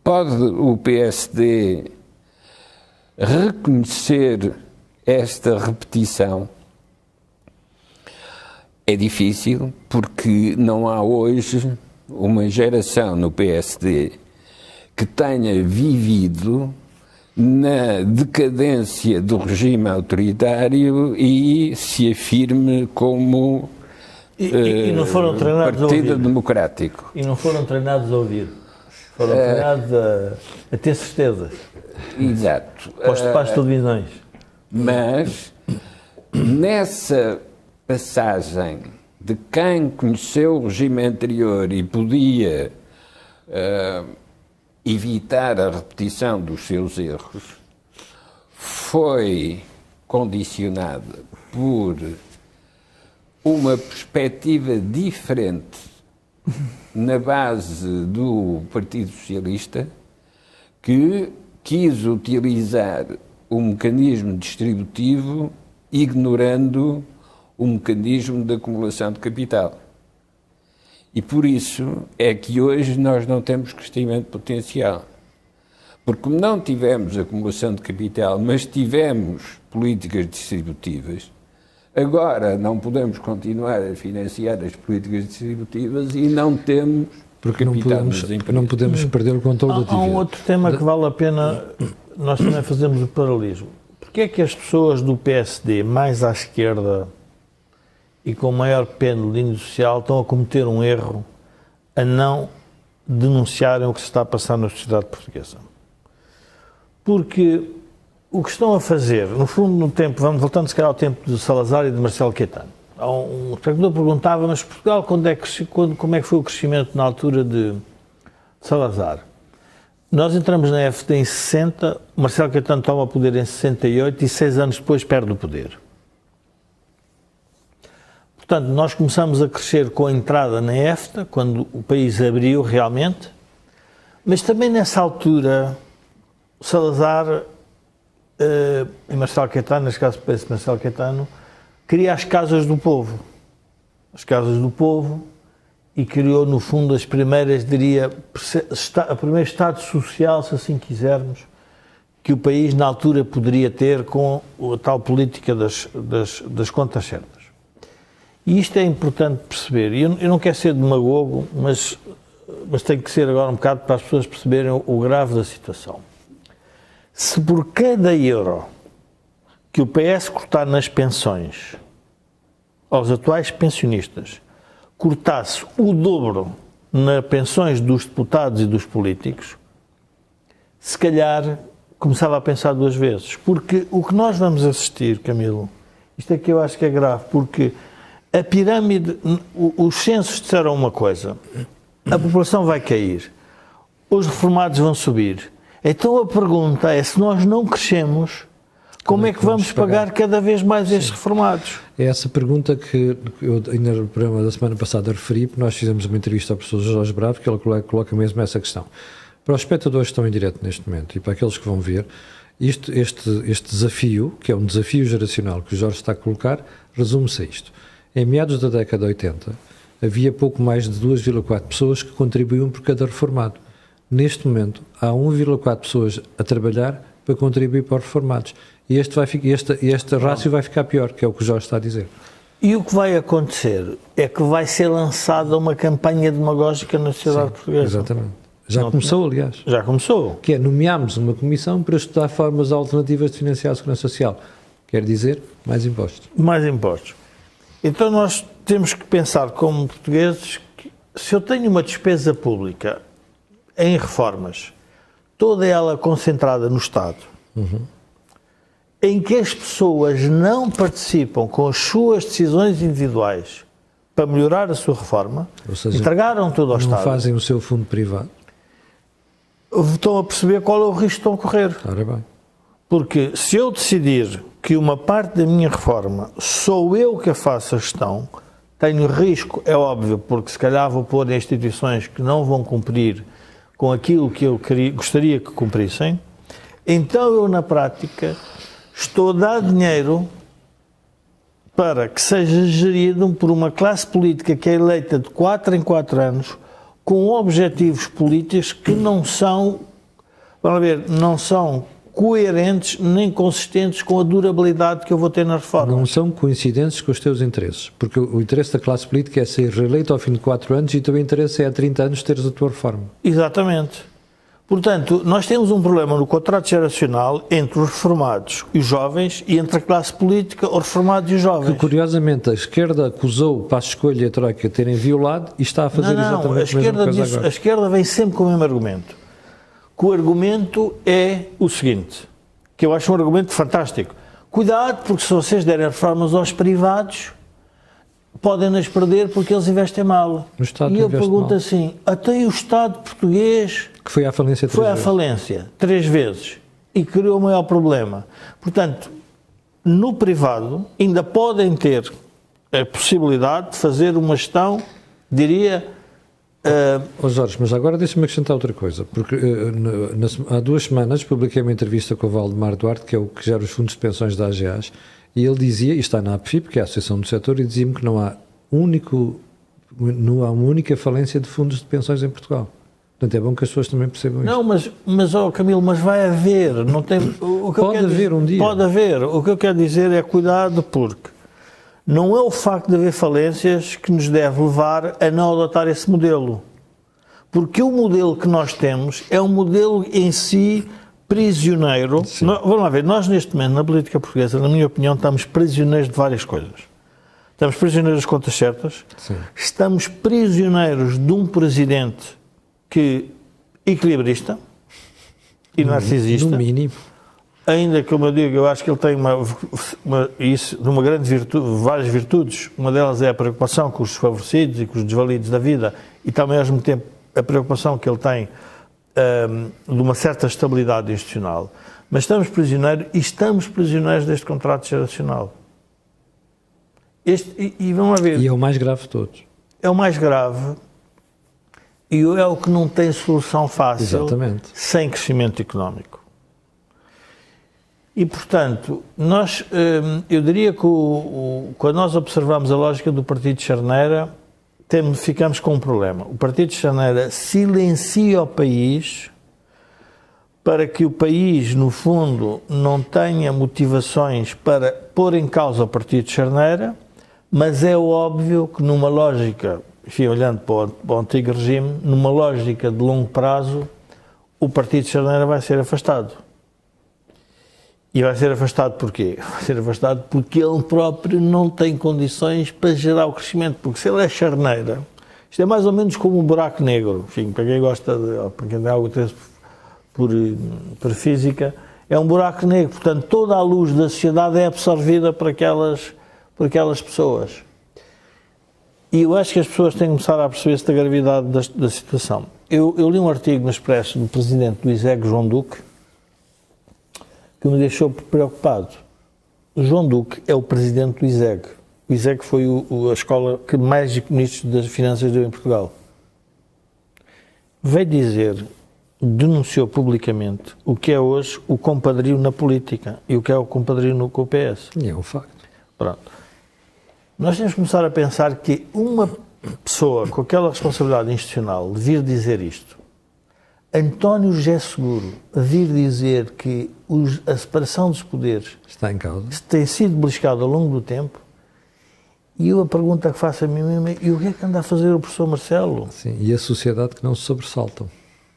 Pode o PSD reconhecer esta repetição? É difícil, porque não há hoje uma geração no PSD que tenha vivido na decadência do regime autoritário e se afirme como e não foram treinados partido democrático. E não foram treinados a ouvir. Foram treinados a ter certeza. Exato. Para as televisões. Mas, nessa passagem de quem conheceu o regime anterior e podia evitar a repetição dos seus erros, foi condicionada por uma perspectiva diferente na base do Partido Socialista, que quis utilizar o mecanismo distributivo ignorando o mecanismo de acumulação de capital. E por isso é que hoje nós não temos crescimento potencial. Porque como não tivemos acumulação de capital, mas tivemos políticas distributivas, agora não podemos continuar a financiar as políticas distributivas e não temos porque não podemos perder o controle da dívida. Há um outro tema que vale a pena nós também fazemos o paralelismo. Porquê é que as pessoas do PSD mais à esquerda e com maior pêndulo social estão a cometer um erro a não denunciarem o que se está a passar na sociedade portuguesa? Porque o que estão a fazer, no fundo, no tempo, vamos voltando se calhar ao tempo de Salazar e de Marcelo Caetano. Um espectador perguntava, mas Portugal, como é que foi o crescimento na altura de Salazar? Nós entramos na FD em 60, Marcelo Caetano toma o poder em 68 e 6 anos depois perde o poder. Portanto, nós começamos a crescer com a entrada na EFTA, quando o país abriu realmente, mas também nessa altura, Salazar e Marcelo Caetano, neste caso parece Marcelo Caetano, cria as Casas do Povo. As Casas do Povo, e criou, no fundo, as primeiras, diria, o primeiro Estado social, se assim quisermos, que o país, na altura, poderia ter com a tal política das contas certas. E isto é importante perceber. Eu não quero ser demagogo, mas tem que ser agora um bocado para as pessoas perceberem o grave da situação. Se por cada euro que o PS cortar nas pensões aos atuais pensionistas cortasse o dobro nas pensões dos deputados e dos políticos, se calhar começava a pensar duas vezes. Porque o que nós vamos assistir, Camilo, Isto é que eu acho que é grave, porque a pirâmide, os censos disseram uma coisa, a população vai cair, os reformados vão subir. Então a pergunta é, se nós não crescemos, como é que vamos pagar cada vez mais estes reformados? É essa pergunta que eu ainda no programa da semana passada referi, porque nós fizemos uma entrevista ao professor Jorge Bravo, que ele coloca mesmo essa questão. Para os espectadores que estão em direto neste momento e para aqueles que vão ver, este desafio, que é um desafio geracional que o Jorge está a colocar, resume-se a isto. Em meados da década de 80, havia pouco mais de 2,4 pessoas que contribuíam por cada reformado. Neste momento, há 1,4 pessoas a trabalhar para contribuir para os reformados. E este rácio vai ficar pior, que é o que o Jorge está a dizer. E o que vai acontecer é que vai ser lançada uma campanha demagógica na sociedade portuguesa. Exatamente. Já começou, aliás. Já começou. Que é, nomeámos uma comissão para estudar formas alternativas de financiar a segurança social. Quer dizer, mais impostos. Mais impostos. Então nós temos que pensar como portugueses que se eu tenho uma despesa pública em reformas, toda ela concentrada no Estado, em que as pessoas não participam com as suas decisões individuais para melhorar a sua reforma, ou seja, entregaram tudo ao Estado. Não fazem o seu fundo privado. Estão a perceber qual é o risco que estão a correr. Ora bem. Porque se eu decidir que uma parte da minha reforma sou eu que a faço a gestão, tenho risco, é óbvio, porque se calhar vou pôr em instituições que não vão cumprir com aquilo que eu gostaria que cumprissem, então eu, na prática, estou a dar dinheiro para que seja gerido por uma classe política que é eleita de 4 em 4 anos, com objetivos políticos que não são, vamos ver, não são coerentes nem consistentes com a durabilidade que eu vou ter na reforma. Não são coincidentes com os teus interesses, porque o interesse da classe política é ser reeleito ao fim de 4 anos e o teu interesse é há 30 anos teres a tua reforma. Exatamente. Portanto, nós temos um problema no contrato geracional entre os reformados e os jovens e entre a classe política, os reformados e os jovens. Que, curiosamente, a esquerda acusou o Passo Escolha e a Troika de terem violado e está a fazer exatamente a mesma coisa agora. A esquerda vem sempre com o mesmo argumento. Que o argumento é o seguinte, que eu acho um argumento fantástico. Cuidado, porque se vocês derem reformas aos privados, podem-nas perder porque eles investem mal. E eu pergunto assim, até o Estado português... Que foi à falência 3 vezes. Foi à falência 3 vezes e criou o maior problema. Portanto, no privado ainda podem ter a possibilidade de fazer uma gestão, diria... Jorge, mas agora deixa-me acrescentar outra coisa, porque há 2 semanas publiquei uma entrevista com o Valdemar Duarte, que é o que gera os fundos de pensões da AGEAS, e ele dizia, e está na APFIP, que é a Associação do Setor, e dizia-me que não há uma única falência de fundos de pensões em Portugal. Portanto, é bom que as pessoas também percebam isso. Não, mas Camilo, mas vai haver. Não tem, pode haver um dia. Pode haver. O que eu quero dizer é cuidado, porque não é o facto de haver falências que nos deve levar a não adotar esse modelo. Porque o modelo que nós temos é um modelo em si prisioneiro. Vamos lá ver, nós neste momento, na política portuguesa, na minha opinião, estamos prisioneiros de várias coisas. Estamos prisioneiros das contas certas, estamos prisioneiros de um presidente equilibrista e narcisista. No mínimo. Ainda que, como eu digo, eu acho que ele tem uma grande virtude, várias virtudes. Uma delas é a preocupação com os desfavorecidos e com os desvalidos da vida e também, ao mesmo tempo, a preocupação que ele tem de uma certa estabilidade institucional. Mas estamos prisioneiros deste contrato geracional. E vamos ver. E é o mais grave de todos. É o mais grave e é o que não tem solução fácil. Exatamente. Sem crescimento económico. E, portanto, eu diria que quando nós observamos a lógica do Partido de Charneira, ficamos com um problema. O Partido de Charneira silencia o país para que o país, no fundo, não tenha motivações para pôr em causa o Partido de Charneira, mas é óbvio que numa lógica, enfim, olhando para o antigo regime, numa lógica de longo prazo, o Partido de Charneira vai ser afastado. E vai ser afastado porquê? Vai ser afastado porque ele próprio não tem condições para gerar o crescimento. Porque se ele é charneira, isto é mais ou menos como um buraco negro. Enfim, para quem gosta, para quem tem algo interesse por física, É um buraco negro, portanto, toda a luz da sociedade é absorvida por aquelas pessoas. E eu acho que as pessoas têm que começar a perceber-se da gravidade da situação. Eu li um artigo no Expresso do presidente do ISEG, João Duque, que me deixou preocupado. O João Duque é o presidente do ISEG. O ISEG foi a escola que mais ministros das Finanças deu em Portugal. Veio dizer, denunciou publicamente o que é hoje o compadrio na política e o que é o compadrio com o PS. E é um facto. Pronto. Nós temos que começar a pensar que uma pessoa com aquela responsabilidade institucional vir dizer isto, António José Seguro vir dizer que a separação dos poderes está em causa, tem sido beliscado ao longo do tempo, e eu a pergunta que faço a mim mesmo é: e o que é que anda a fazer o professor Marcelo? Sim, e a sociedade que não se sobressaltam.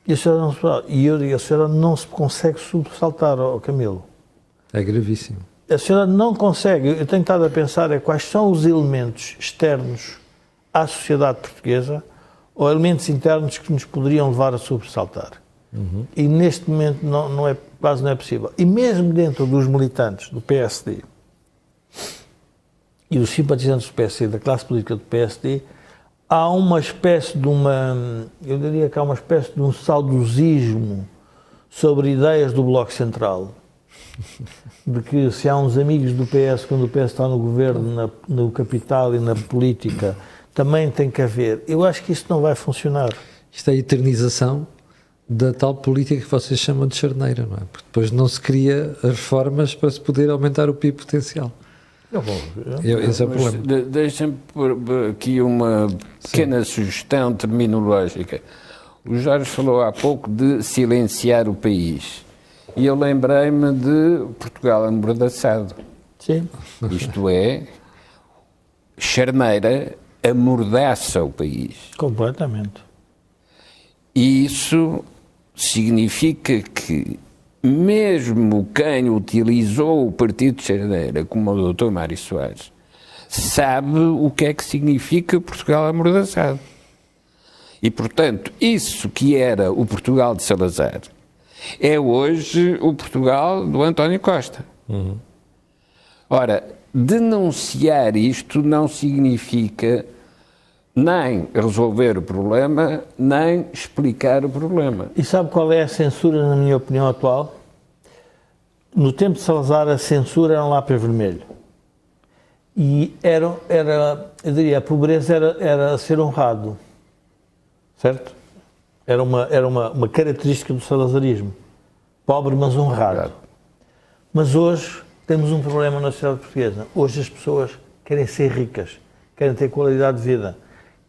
E a sociedade não se sobressalta. E eu digo, a sociedade não se consegue sobressaltar, Camilo. É gravíssimo. A sociedade não consegue. Eu tenho estado a pensar quais são os elementos externos à sociedade portuguesa ou elementos internos que nos poderiam levar a sobressaltar. E neste momento quase não é possível. E mesmo dentro dos militantes do PSD e dos simpatizantes do PSD, da classe política do PSD, há uma espécie de eu diria que há uma espécie de um saudosismo sobre ideias do Bloco Central. De que se há uns amigos do PS, quando o PS está no governo, no capital e na política, também tem que haver. Eu acho que isso não vai funcionar. Isto é a eternização da tal política que vocês chamam de charneira, não é? Porque depois não se cria as reformas para se poder aumentar o PIB potencial. Esse é o problema. Deixem-me pôr aqui uma pequena sugestão terminológica. O Jorge falou há pouco de silenciar o país. E eu lembrei-me de Portugal amordaçado. Sim. Isto é, charneira amordaça o país. Completamente. E isso significa que mesmo quem utilizou o partido de charneira, como o Dr. Mário Soares, sabe o que é que significa Portugal amordaçado. E, portanto, isso que era o Portugal de Salazar é hoje o Portugal do António Costa. Ora, denunciar isto não significa nem resolver o problema, nem explicar o problema. E sabe qual é a censura, na minha opinião, atual? No tempo de Salazar, a censura era um lápis vermelho. E eu diria, a pobreza era ser honrado. Certo? Era uma característica do salazarismo. Pobre, mas honrado. Mas hoje temos um problema na sociedade portuguesa. Hoje as pessoas querem ser ricas, querem ter qualidade de vida,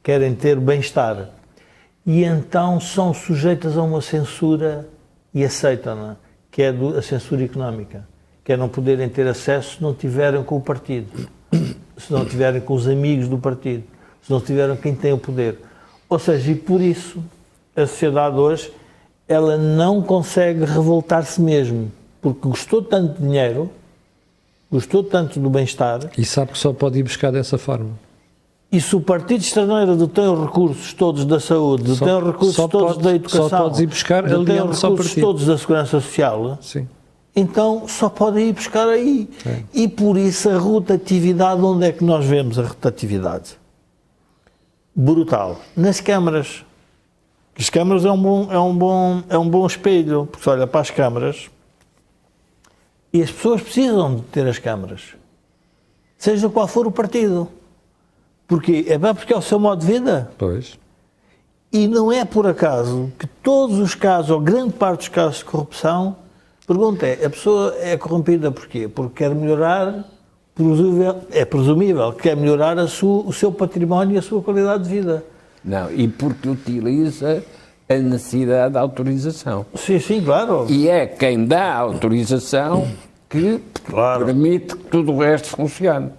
querem ter bem-estar. E então são sujeitas a uma censura e aceitam-na, que é a censura económica, que é não poderem ter acesso se não tiverem com o partido, se não tiverem com os amigos do partido, se não tiverem quem tem o poder. Ou seja, e por isso a sociedade hoje, ela não consegue revoltar-se mesmo, porque gostou tanto de dinheiro, gostou tanto do bem-estar... E sabe que só pode ir buscar dessa forma. E se o Partido Extraneiro detém os recursos todos da saúde, detém os recursos todos da educação, só podes ir buscar detém os recursos todos da segurança social, sim, então só podem ir buscar aí. É. E por isso a rotatividade, onde é que nós vemos a rotatividade? Brutal. Nas câmaras. As câmaras é um bom espelho, porque se olha para as câmaras e as pessoas precisam de ter as câmaras, seja qual for o partido. Porquê? Porque é o seu modo de vida. Pois. E não é por acaso que todos os casos, ou grande parte dos casos de corrupção, pergunta a pessoa é corrompida porquê? Porque quer melhorar, é presumível, quer melhorar o seu património e a sua qualidade de vida. Não, e porque utiliza a necessidade de autorização. Sim, sim, claro. E é quem dá a autorização que permite que tudo o resto funcione.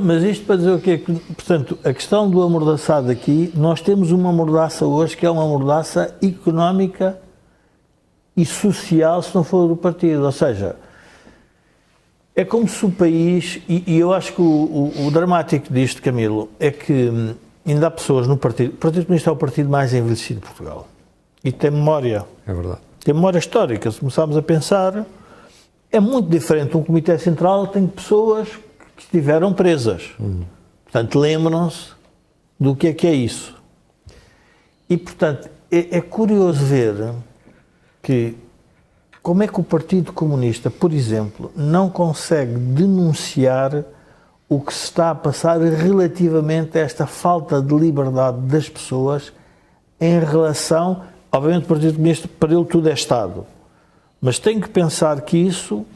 Mas isto para dizer o quê? Portanto, a questão do amordaçado aqui, nós temos uma mordaça hoje que é uma mordaça económica e social, se não for do partido. Ou seja, é como se o país, e eu acho que o dramático disto, Camilo, é que ainda há pessoas no partido. O Partido Comunista é o partido mais envelhecido de Portugal. E tem memória. É verdade. Tem memória histórica. Se começarmos a pensar, É muito diferente. Um Comitê Central tem pessoas que estiveram presas. Portanto, lembram-se do que é isso. E, portanto, é curioso ver que como é que o Partido Comunista, por exemplo, não consegue denunciar o que se está a passar relativamente a esta falta de liberdade das pessoas em relação... Obviamente, o Partido Comunista, para ele, tudo é Estado. Mas tem que pensar que isso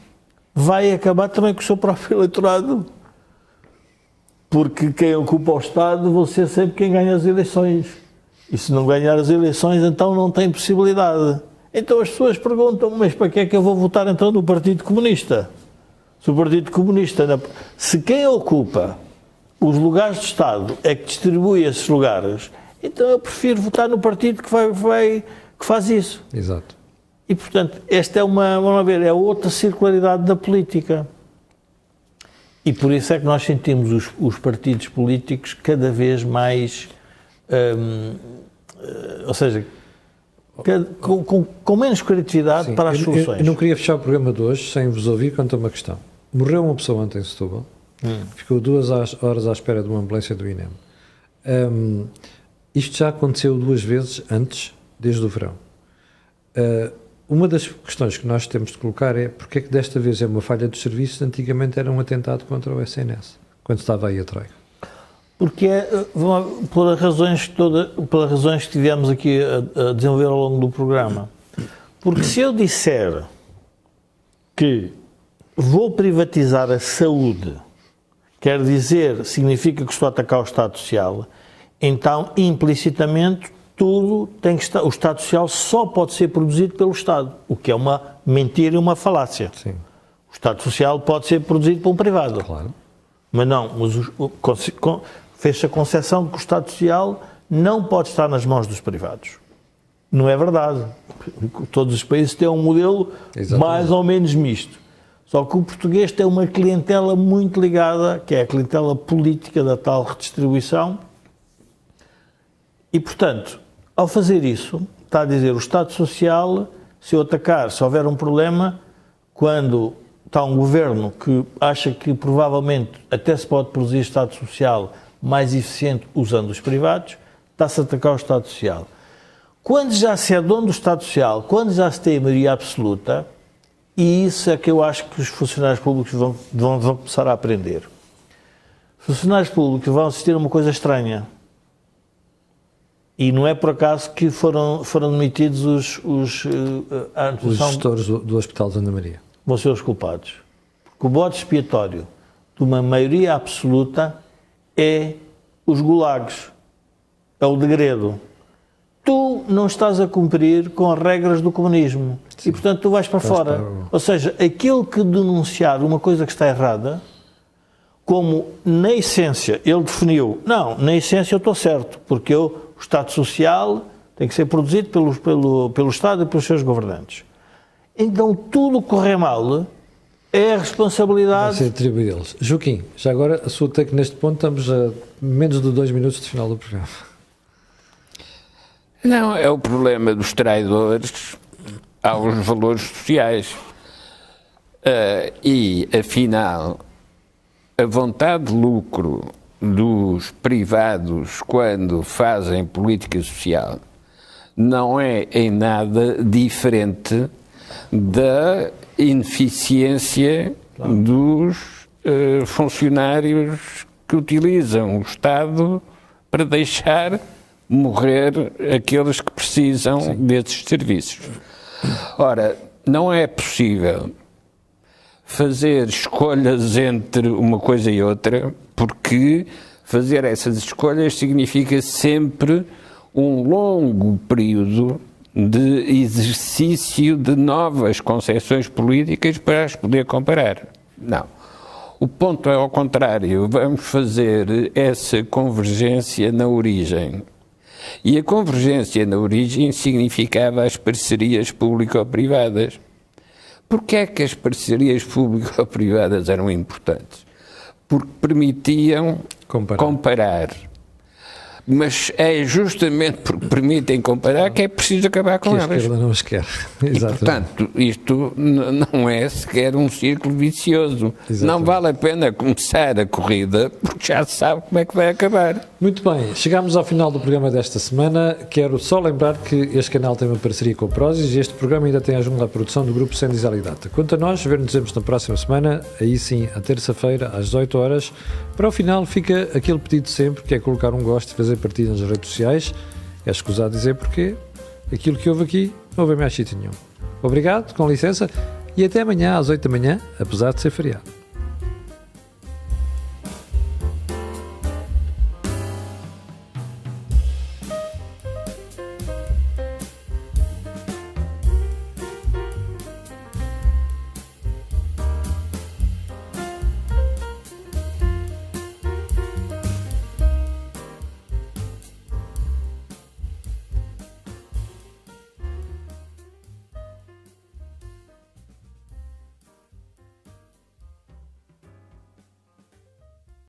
vai acabar também com o seu próprio eleitorado. Porque quem ocupa o Estado vai ser sempre quem ganha as eleições. E se não ganhar as eleições, então não tem possibilidade. Então as pessoas perguntam, mas para que é que eu vou votar então no Partido Comunista? Se o Partido Comunista... Se quem ocupa os lugares de Estado é que distribui esses lugares, então eu prefiro votar no partido que faz isso. Exato. E, portanto, esta é vamos ver, é outra circularidade da política. E por isso é que nós sentimos os partidos políticos cada vez mais... ou seja... Com menos criatividade. Sim, para as soluções. Eu não queria fechar o programa de hoje sem vos ouvir quanto a uma questão. Morreu uma pessoa ontem em Setúbal, ficou 2 horas à espera de uma ambulância do INEM. Isto já aconteceu 2 vezes antes, desde o verão. Uma das questões que nós temos de colocar é porque é que desta vez é uma falha dos serviços, antigamente era um atentado contra o SNS, quando estava aí a Troika. Porque pelas razões que tivemos aqui a desenvolver ao longo do programa. Porque se eu disser que vou privatizar a saúde, quer dizer, significa que estou a atacar o Estado Social, então, implicitamente, tudo tem que estar... O Estado Social só pode ser produzido pelo Estado, o que é uma mentira e uma falácia. Sim. O Estado Social pode ser produzido por um privado. Claro. Mas não, fez-se a concepção de que o Estado Social não pode estar nas mãos dos privados. Não é verdade. Todos os países têm um modelo mais ou menos misto. Só que o português tem uma clientela muito ligada, que é a clientela política da tal redistribuição. E, portanto, ao fazer isso, está a dizer o Estado Social, se eu atacar, se houver um problema, quando está um governo que acha que provavelmente até se pode produzir Estado Social mais eficiente usando os privados, está-se a atacar o Estado Social. Quando já se é dono do Estado Social, quando já se tem a maioria absoluta, e isso é que eu acho que os funcionários públicos vão começar a aprender. Os funcionários públicos vão assistir a uma coisa estranha. E não é por acaso que foram demitidos os gestores do Hospital de Ana Maria. Vão ser os culpados. Porque o bode expiatório de uma maioria absoluta é os gulags, é o degredo. Tu não estás a cumprir com as regras do comunismo. Sim. E, portanto, tu vais para fora. Ou seja, aquele que denunciar uma coisa que está errada, como na essência ele definiu, não, na essência eu estou certo, porque o Estado Social tem que ser produzido pelo Estado e pelos seus governantes. Então, tudo correr mal é a responsabilidade... Vai ser atribuído a eles. Joaquim, já agora, a sua take neste ponto, estamos a menos de 2 minutos de final do programa. Não, é o problema dos traidores aos valores sociais. E, afinal, a vontade de lucro dos privados quando fazem política social não é em nada diferente da ineficiência dos funcionários que utilizam o Estado para deixar morrer aqueles que precisam desses serviços. Ora, não é possível fazer escolhas entre uma coisa e outra, porque fazer essas escolhas significa sempre um longo período de exercício de novas concepções políticas para as poder comparar. Não. O ponto é ao contrário. Vamos fazer essa convergência na origem. E a convergência na origem significava as parcerias público-privadas. Porquê é que as parcerias público-privadas eram importantes? Porque permitiam comparar. Mas é justamente porque permitem comparar que é preciso acabar com elas. Que a esquerda não as quer. E, portanto, isto não é sequer um círculo vicioso. Exatamente. Não vale a pena começar a corrida porque já se sabe como é que vai acabar. Muito bem, chegamos ao final do programa desta semana. Quero só lembrar que este canal tem uma parceria com o Prozis e este programa ainda tem a ajuda da produção do Grupo Sendis Alidata. Quanto a nós, ver-nos na próxima semana, aí sim, à terça-feira, às 18 horas. Para o final fica aquele pedido sempre, que é colocar um gosto e fazer partida nas redes sociais. É escusado dizer porque aquilo que houve aqui não houve mais sítio nenhum. Obrigado, com licença, e até amanhã às 8 da manhã, apesar de ser feriado.